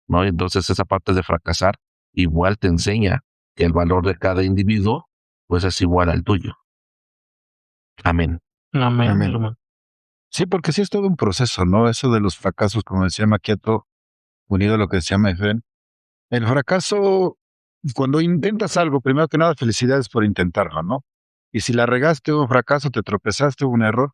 ¿no? Y entonces esa parte de fracasar igual te enseña que el valor de cada individuo, pues es igual al tuyo. Amén. Amén, Amén. hermano. Sí, porque sí es todo un proceso, ¿no? Eso de los fracasos, como decía Maquiato, unido a lo que decía Mayfen. El fracaso, cuando intentas algo, primero que nada, felicidades por intentarlo, ¿no? Y si la regaste, hubo un fracaso, te tropezaste, hubo un error,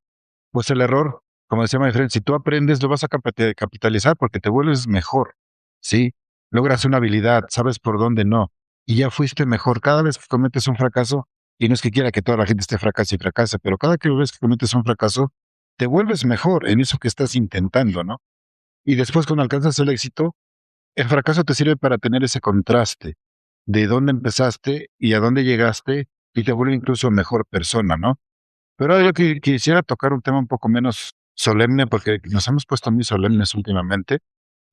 pues el error, como decía Mayfen, si tú aprendes, lo vas a capitalizar porque te vuelves mejor, ¿sí? Logras una habilidad, sabes por dónde no, y ya fuiste mejor. Cada vez que cometes un fracaso, y no es que quiera que toda la gente esté fracase y fracase, pero cada vez que cometes un fracaso, te vuelves mejor en eso que estás intentando, ¿no? Y después cuando alcanzas el éxito, el fracaso te sirve para tener ese contraste de dónde empezaste y a dónde llegaste y te vuelve incluso mejor persona, ¿no? Pero yo quisiera tocar un tema un poco menos solemne porque nos hemos puesto muy solemnes últimamente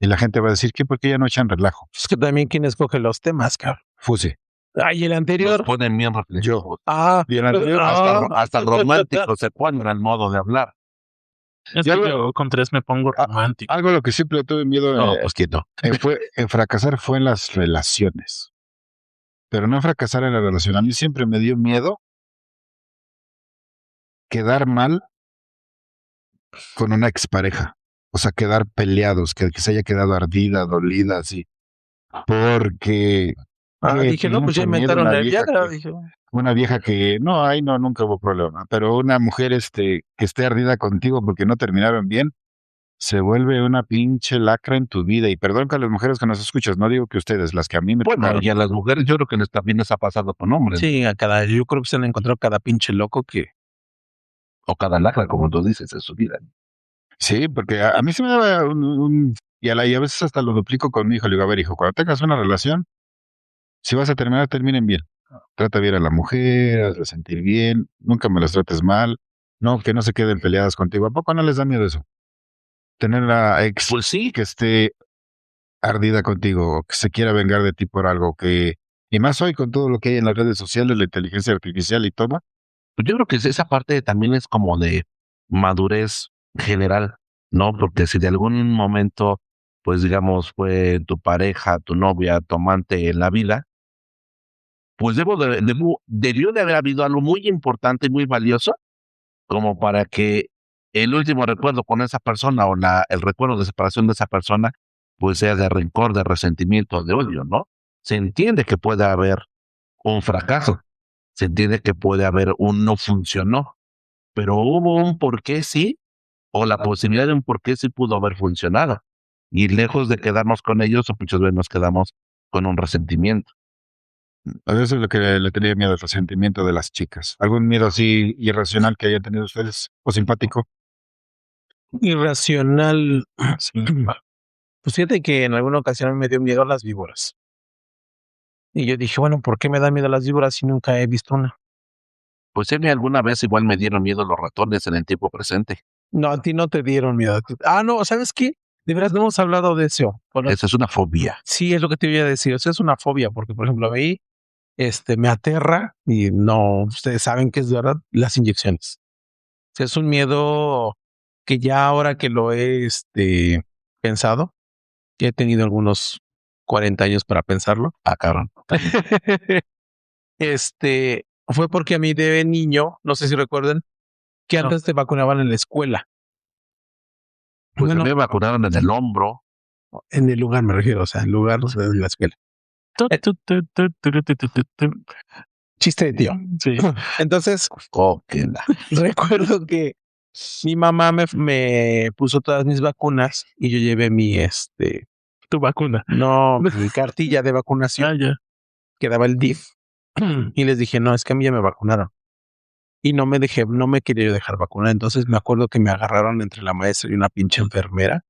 y la gente va a decir que por qué ya no echan relajo. Es que también quién escoge los temas, cabrón. Fusi, Ay, el Nos anterior. ponen bien yo. reflexivos. Y el anterior, Hasta romántico se pone el modo de hablar. Es Yo que algo- yo con 3 me pongo Ah, romántico. algo a lo que siempre tuve miedo No, pues quieto. en fracasar fue en las relaciones, pero no en fracasar en la relación. A mí siempre me dio miedo quedar mal con una expareja. O sea, quedar peleados, que se haya quedado ardida, dolida, así. Porque Dije, no, pues ya inventaron una el vieja Viagra. que, Dije, una vieja que, no, ahí no, nunca hubo problema, pero una mujer que esté ardida contigo porque no terminaron bien, se vuelve una pinche lacra en tu vida. Y perdón que a las mujeres que nos escuchas, no digo que ustedes, las que a mí me Bueno, tocaron. y a las mujeres yo creo que también les ha pasado con hombres, sí, yo creo que se han encontrado cada pinche loco que. o cada lacra, como tú dices, en su vida. Sí, porque a mí se me daba y a veces hasta lo duplico con mi hijo. Le digo, a ver, hijo, cuando tengas una relación, si vas a terminar, terminen bien. Trata bien a la mujer, hazla sentir bien, nunca me las trates mal, no, que no se queden peleadas contigo. ¿A poco no les da miedo eso? Tener la ex Pues sí, que esté ardida contigo, o que se quiera vengar de ti por algo y más hoy con todo lo que hay en las redes sociales, la inteligencia artificial y todo. pues yo creo que esa parte también es como de madurez general, ¿no? Porque si de algún momento, pues digamos, fue tu pareja, tu novia, tu amante en la vida, pues debió de haber habido algo muy importante y muy valioso como para que el último recuerdo con esa persona o el recuerdo de separación de esa persona, pues sea de rencor, de resentimiento, de odio, ¿no? Se entiende que puede haber un fracaso, se entiende que puede haber un no funcionó, pero hubo un por qué sí, o la posibilidad de un por qué sí pudo haber funcionado. Y lejos de quedarnos con ellos, muchas veces nos quedamos con un resentimiento. A veces lo que le tenía miedo al resentimiento de las chicas. ¿Algún miedo así irracional que hayan tenido ustedes o simpático? Irracional. Sí. Pues fíjate que en alguna ocasión me dio miedo a las víboras. Y yo dije, bueno, ¿por qué me da miedo a las víboras si nunca he visto una? Pues a mí alguna vez igual me dieron miedo los ratones en el tiempo presente. No, a ti no te dieron miedo. No, ¿sabes qué? De veras no hemos hablado de eso. Esa es una fobia. Sí, es lo que te voy a decir. Eso es una fobia, porque, por ejemplo, a mí me aterra y no, ustedes saben que es verdad, las inyecciones. O sea, es un miedo que ya ahora que lo he pensado, que he tenido algunos 40 años para pensarlo. Ah, cabrón. Fue porque a mí de niño, no sé si recuerden, que No. antes te vacunaban en la escuela. Pues Bueno, me vacunaron en el hombro. en el lugar me refiero, o sea, en lugar de la escuela. Chiste de tío. Sí. Entonces, recuerdo que mi mamá me puso todas mis vacunas y yo llevé Tu vacuna. no, mi cartilla de vacunación, Ya. que daba el DIF. Y les dije, no, es que a mí ya me vacunaron. Y no me quería yo dejar vacunar. Entonces me acuerdo que me agarraron entre la maestra y una pinche enfermera.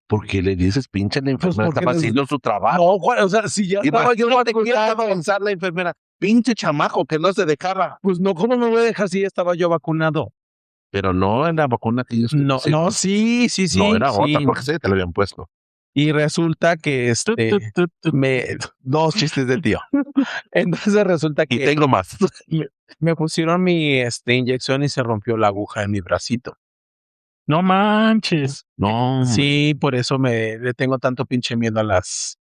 Porque le dices, pinche la enfermera porque estaba les- haciendo su trabajo. No, Juan, o sea, si ya estaba yo Imagínate que iba a vacunado, avanzar la enfermera. Pinche chamaco que no se dejaba. pues no, ¿cómo me voy a dejar si ya estaba yo vacunado? Pero no en la vacuna que ellos No, sí, no, sí. no era sí. otra, porque sí te lo habían puesto. Y resulta que dos chistes de tío. Entonces resulta Y que tengo más. me pusieron mi inyección y se rompió la aguja en mi bracito. No manches. No. Sí, por eso le tengo tanto pinche miedo a las.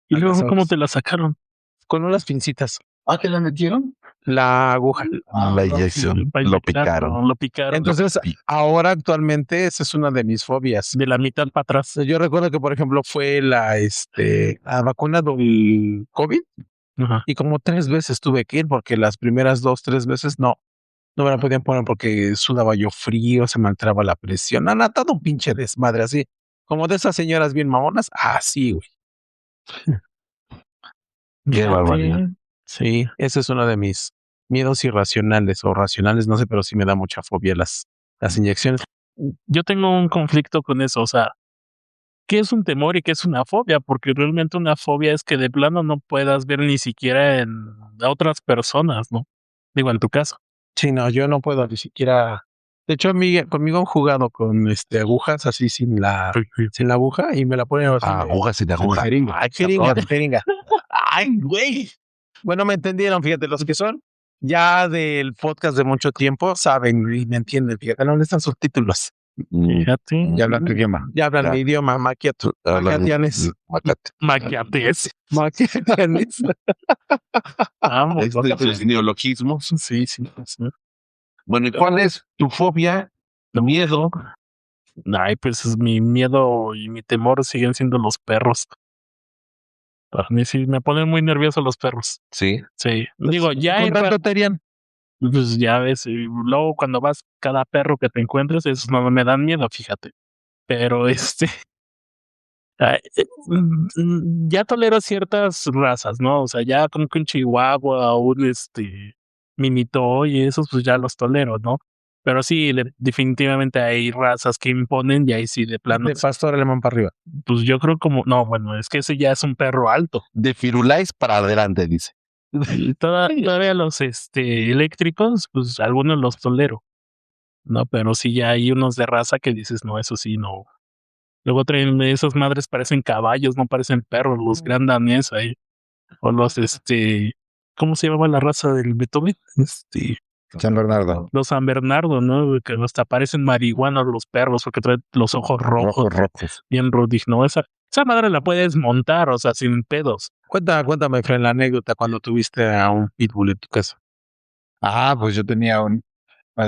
¿Y a luego las cómo agujas. te la sacaron? Con unas pincitas. ¿Ah, te la metieron? La aguja. La inyección. Lo picaron. Lo picaron. Entonces, ahora actualmente esa es una de mis fobias. De la mitad para atrás. Yo recuerdo que, por ejemplo, fue la vacuna del COVID Ajá. y como 3 veces tuve que ir porque las primeras 2, 3 veces no me la podían poner porque sudaba yo frío, se me alteraba la presión. Todo un pinche desmadre así. Como de esas señoras bien mamonas. Sí, güey. Qué barbaridad. Sí, ese es uno de mis miedos irracionales o racionales, no sé, pero sí me da mucha fobia las inyecciones. Yo tengo un conflicto con eso, o sea, ¿qué es un temor y qué es una fobia? Porque realmente una fobia es que de plano no puedas ver ni siquiera a otras personas, ¿no? Digo, en tu caso. Sí, no, yo no puedo ni siquiera. De hecho, conmigo han jugado con agujas así sin la aguja y me la ponen así. Agujas y de aguja. Jeringa. Ay, Jeringa. Ay, güey. Bueno, me entendieron, fíjate, los que son ya del podcast de mucho tiempo saben y me entienden, fíjate, no necesitan subtítulos. Fíjate. Ya hablan tu idioma. Ya hablan Ya. mi idioma, maquiatianes. Maquiates. Maquiatianes. Vamos. Sus neologismos. Sí. Bueno, ¿y cuál es tu fobia? Tu miedo. Ay, pues es mi miedo y mi temor siguen siendo los perros. Para mí sí me ponen muy nerviosos los perros. Sí. Sí. Digo, ya ¿Con tanto tenían? pues ya ves, y luego cuando vas cada perro que te encuentres, esos no me dan miedo, fíjate. Pero ay, ya tolero ciertas razas, ¿no? O sea, ya como que un chihuahua o un mini toy y esos pues ya los tolero, ¿no? Pero sí, definitivamente hay razas que imponen y ahí sí de plano, De pastor alemán para arriba. pues yo creo como, no, bueno, es que ese ya es un perro alto. De Firulais para adelante, dice. Y todavía los eléctricos, pues algunos los tolero, ¿no? Pero sí ya hay unos de raza que dices, no, eso sí, no. Luego traen esas madres, parecen caballos, no parecen perros, los Gran Danés ahí. O los, ¿cómo se llamaba la raza del Beethoven? San Bernardo. Los San Bernardo, ¿no? Que hasta parecen marihuanos los perros porque traen los ojos rojos, Rojos. bien rudos, ¿no? Esa madre la puedes montar, o sea, sin pedos. Cuéntame, Fred, la anécdota cuando tuviste a un pitbull en tu casa. Pues yo tenía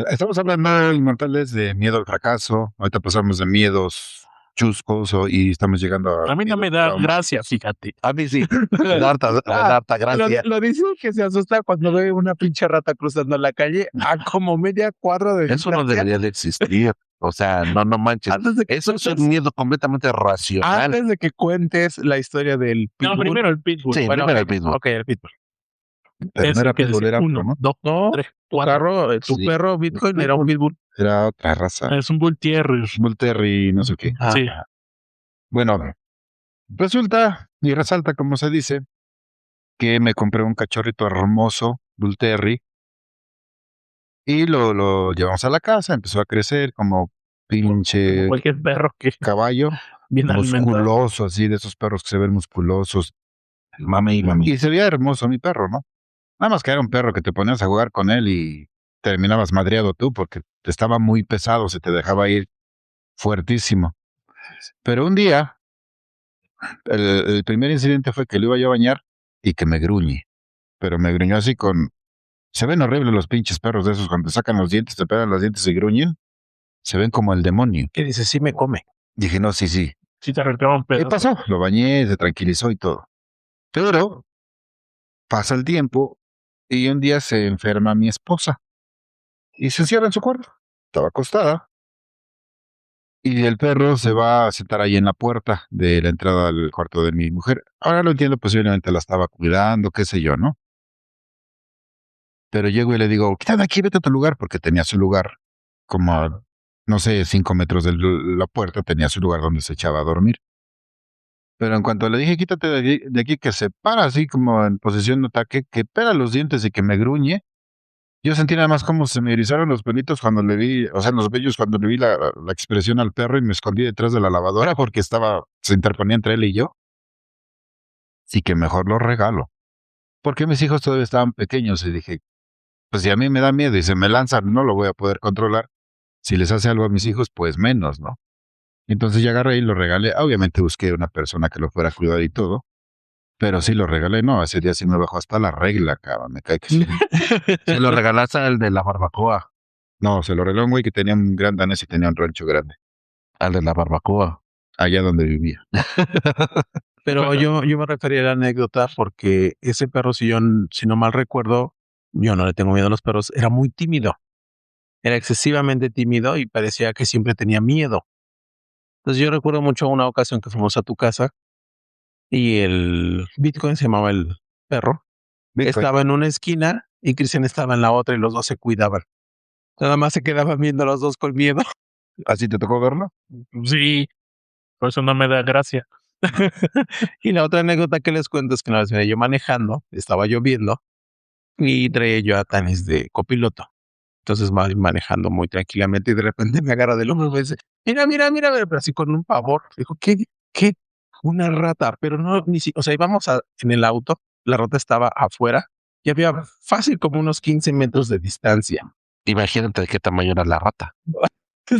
estamos hablando de Inmortales de miedo al fracaso. Ahorita pasamos de miedos chuscos y estamos llegando a... A mí no me da gracia, fíjate. A mí sí. Me da harta gracia. Lo dice que se asusta cuando ve una pinche rata cruzando la calle a como media cuadra de Eso no distancia. debería de existir. O sea, no manches. Antes de que Eso es cuentes- un miedo completamente racional. Antes de que cuentes la historia del pitbull. No, primero el pitbull. Sí, Bueno, primero ok, el pitbull. Ok, el pitbull. Pero no Ese era que pitbull, decía, era otro, 1, ¿no? 2, No, 3, tu 4. carro, tu Sí. perro Bitcoin era un pitbull. Era otra raza. Es un Bull Terrier. Bull Terrier y no sé qué. Ah, Sí. Bueno, resulta y resalta, como se dice, que me compré un cachorrito hermoso, Bull Terrier, y lo llevamos a la casa, empezó a crecer como pinche Cualquier perro que caballo, bien alimentado. musculoso, así de esos perros que se ven musculosos. Mami. Y se veía hermoso mi perro, ¿no? Nada más que era un perro que te ponías a jugar con él y terminabas madreado tú porque estaba muy pesado, se te dejaba ir fuertísimo. Pero un día, el primer incidente fue que lo iba yo a bañar y que me gruñe. Pero me gruñó así con... Se ven horribles los pinches perros de esos cuando te sacan los dientes, te pegan los dientes y gruñen. Se ven como el demonio. ¿Qué dice? Sí me come. Dije, no, sí. Sí te arrancaba un ¿Qué pedazo. pasó? Lo bañé, se tranquilizó y todo. Pero pasa el tiempo y un día se enferma mi esposa y se encierra en su cuarto. Estaba acostada y el perro se va a sentar ahí en la puerta de la entrada al cuarto de mi mujer. Ahora lo entiendo, posiblemente la estaba cuidando, qué sé yo, ¿no? Pero llego y le digo, quítate de aquí, vete a tu lugar, porque tenía su lugar como a, no sé, 5 metros de la puerta, tenía su lugar donde se echaba a dormir. Pero en cuanto le dije, quítate de aquí, que se para así como en posición de ataque, que pela los dientes y que me gruñe, yo sentí nada más como se me erizaron los pelitos cuando le vi, o sea, los vellos cuando le vi la expresión al perro y me escondí detrás de la lavadora porque se interponía entre él y yo. Así que mejor lo regalo. Porque mis hijos todavía estaban pequeños y dije, pues si a mí me da miedo y se me lanzan, no lo voy a poder controlar. Si les hace algo a mis hijos, pues menos, ¿no? Entonces ya agarré y lo regalé. Obviamente busqué una persona que lo fuera a cuidar y todo. Pero sí lo regalé. No, ese día sí me bajó hasta la regla, cabrón. Me cae que sí. Se lo regalaste al de la barbacoa. No, se lo regaló un güey que tenía un gran danés y tenía un rancho grande. Al de la barbacoa. Allá donde vivía. Pero yo me refería a la anécdota porque ese perro, si no mal recuerdo, yo no le tengo miedo a los perros, era muy tímido. Era excesivamente tímido y parecía que siempre tenía miedo. Entonces yo recuerdo mucho una ocasión que fuimos a tu casa y el Bitcoin se llamaba el perro. Estaba en una esquina y Cristian estaba en la otra y los dos se cuidaban. Nada más se quedaban viendo los dos con miedo. ¿Así te tocó verlo? Sí, por eso no me da gracia. Y la otra anécdota que les cuento es que una vez venía yo manejando, estaba lloviendo y traía yo a Tanis de copiloto. Entonces manejando muy tranquilamente y de repente me agarra del hombro y me dice, mira, pero así con un pavor. Dijo, ¿qué? Una rata, pero no, o sea, íbamos en el auto, la rata estaba afuera y había fácil como unos 15 metros de distancia. Imagínate de qué tamaño era la rata.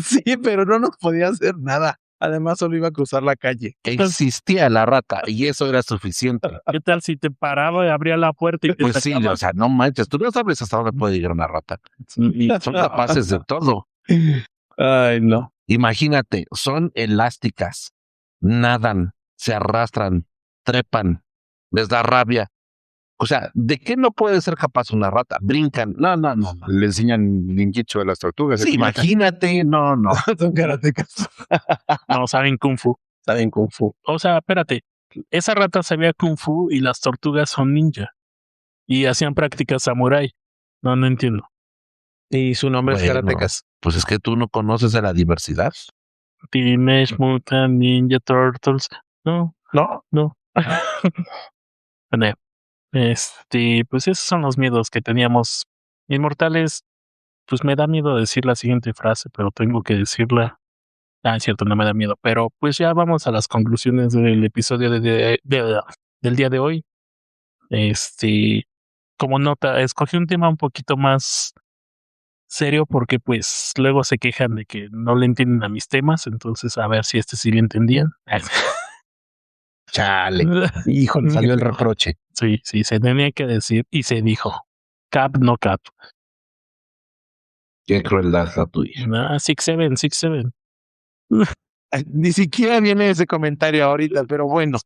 Sí, pero no nos podía hacer nada. Además, solo iba a cruzar la calle. Existía la rata y eso era suficiente. ¿Qué tal si te paraba y abría la puerta y te Pues sí, sacaba? o sea, no manches, tú no sabes hasta dónde puede llegar una rata. Y son capaces de todo. Ay, no. Imagínate, son elásticas, nadan, se arrastran, trepan, les da rabia. O sea, ¿de qué no puede ser capaz una rata? Brincan. No. Le enseñan ninjitsu a las tortugas. Sí, imagínate. No. Son karatecas. No, saben Kung Fu. Saben Kung Fu. O sea, espérate. Esa rata sabía Kung Fu y las tortugas son ninja. Y hacían prácticas samurái. No entiendo. Y su nombre es Bueno. karatecas. Pues es que tú no conoces de la diversidad. Teenage Mutant Ninja Turtles. No. Bueno, pues esos son los miedos que teníamos. Inmortales, pues me da miedo decir la siguiente frase, pero tengo que decirla. Es cierto, no me da miedo. Pero pues ya vamos a las conclusiones del episodio del día de hoy. Como nota, escogí un tema un poquito más serio porque pues luego se quejan de que no le entienden a mis temas, entonces a ver si sí le entendían. Chale. Híjole, salió el reproche. Sí, se tenía que decir y se dijo. Cap, no cap. Qué crueldad la tuya. 6-7. Ni siquiera viene ese comentario ahorita, pero bueno.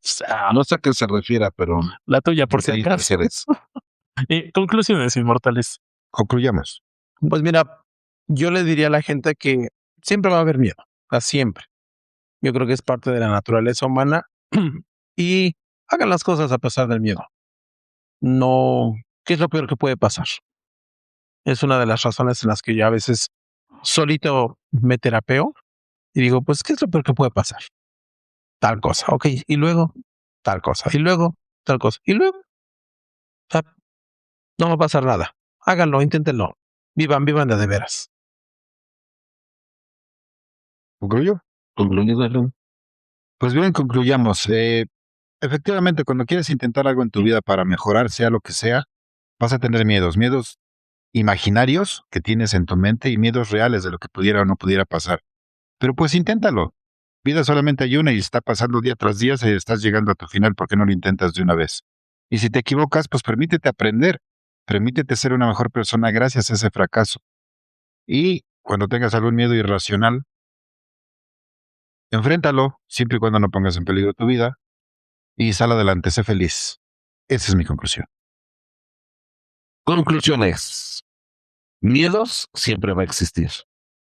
No sé a qué se refiera, pero La tuya, por si sí, acaso. eres. Conclusiones inmortales. Concluyamos. Pues mira, yo le diría a la gente que siempre va a haber miedo. O sea, siempre. Yo creo que es parte de la naturaleza humana. Y hagan las cosas a pesar del miedo. No, ¿qué es lo peor que puede pasar? Es una de las razones en las que yo a veces solito me terapeo y digo, pues, ¿qué es lo peor que puede pasar? Tal cosa, ok, y luego tal cosa, y luego tal cosa, y luego no va a pasar nada. Háganlo, inténtenlo. Vivan de veras. ¿Concluyo? Concluido. Pues bien, concluyamos. Efectivamente, cuando quieres intentar algo en tu vida para mejorar, sea lo que sea, vas a tener miedos imaginarios que tienes en tu mente y miedos reales de lo que pudiera o no pudiera pasar. Pero pues inténtalo. Vida solamente hay una y está pasando día tras día y estás llegando a tu final. ¿Por qué no lo intentas de una vez? Y si te equivocas, pues permítete aprender. Permítete ser una mejor persona gracias a ese fracaso. Y cuando tengas algún miedo irracional, enfréntalo, siempre y cuando no pongas en peligro tu vida. Y sal adelante, sé feliz. Esa es mi conclusión. Conclusiones. Miedos siempre va a existir.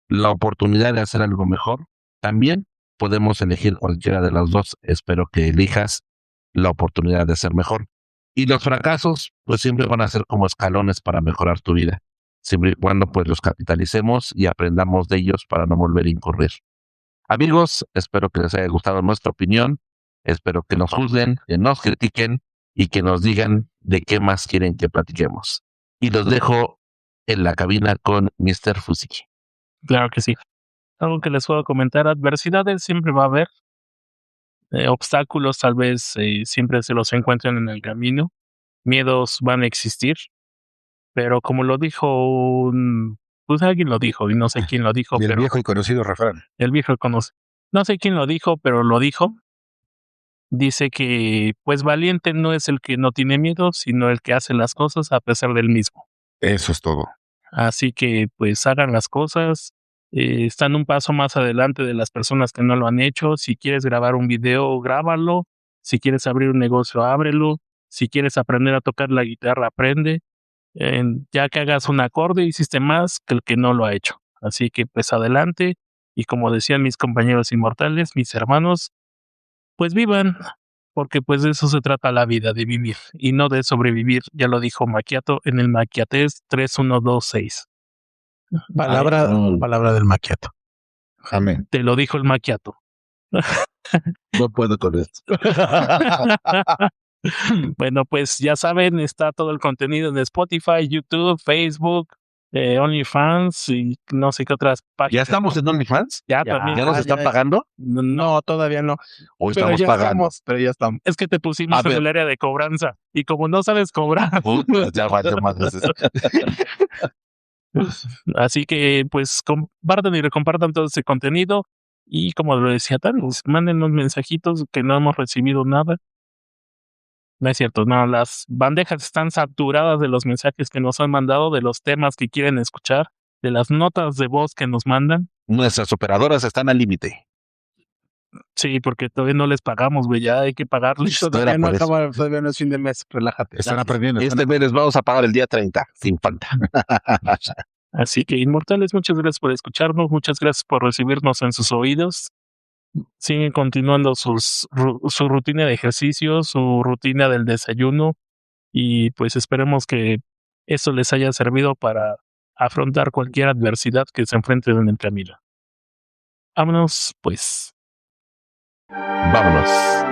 La oportunidad de hacer algo mejor también podemos elegir cualquiera de las dos. Espero que elijas la oportunidad de ser mejor. Y los fracasos, pues siempre van a ser como escalones para mejorar tu vida. Siempre y cuando pues los capitalicemos y aprendamos de ellos para no volver a incurrir. Amigos, espero que les haya gustado nuestra opinión. Espero que nos juzguen, que nos critiquen y que nos digan de qué más quieren que platiquemos. Y los dejo en la cabina con Mr. Fusiki. Claro que sí. Algo que les puedo comentar, adversidades siempre va a haber. Obstáculos tal vez siempre se los encuentren en el camino. Miedos van a existir. Pero como lo dijo pues alguien lo dijo y no sé quién lo dijo. Y el pero viejo y conocido refrán. El viejo conoce. No sé quién lo dijo, pero lo dijo. Dice que pues valiente no es el que no tiene miedo, sino el que hace las cosas a pesar del mismo. Eso es todo. Así que pues hagan las cosas. Están un paso más adelante de las personas que no lo han hecho. Si quieres grabar un video, grábalo. Si quieres abrir un negocio, ábrelo. Si quieres aprender a tocar la guitarra, aprende. Ya que hagas un acorde, hiciste más que el que no lo ha hecho. Así que pues adelante. Y como decían mis compañeros inmortales, mis hermanos, pues vivan, porque pues de eso se trata la vida, de vivir y no de sobrevivir. Ya lo dijo Macchiato en el Macchiatés 3126. Palabra del Macchiato. Amén. Te lo dijo el Macchiato. No puedo con esto. Bueno, pues ya saben, está todo el contenido en Spotify, YouTube, Facebook, OnlyFans y no sé qué otras páginas. ¿Ya estamos en OnlyFans? Ya, Ya. también. ¿Ya nos están pagando? No, todavía no. ¿O Pero estamos ya pagando? pero ya estamos. Es que te pusimos A en ver. el área de cobranza y como no sabes cobrar, Puta, ya valió más veces. así que pues compartan y recompartan todo ese contenido y como lo decía Thanos, mándenos mensajitos que no hemos recibido nada. No es cierto, no, las bandejas están saturadas de los mensajes que nos han mandado, de los temas que quieren escuchar, de las notas de voz que nos mandan. Nuestras operadoras están al límite. Sí, porque todavía no les pagamos, güey, ya hay que pagarles. Todavía no por eso. acaba, todavía no es fin de mes, relájate. Están aprendiendo. Este mes les vamos a pagar el día 30, sin falta. Así que, inmortales, muchas gracias por escucharnos, muchas gracias por recibirnos en sus oídos. Siguen continuando su rutina de ejercicio, su rutina del desayuno, y pues esperemos que eso les haya servido para afrontar cualquier adversidad que se enfrenten en el camino. Vámonos, pues. Vámonos.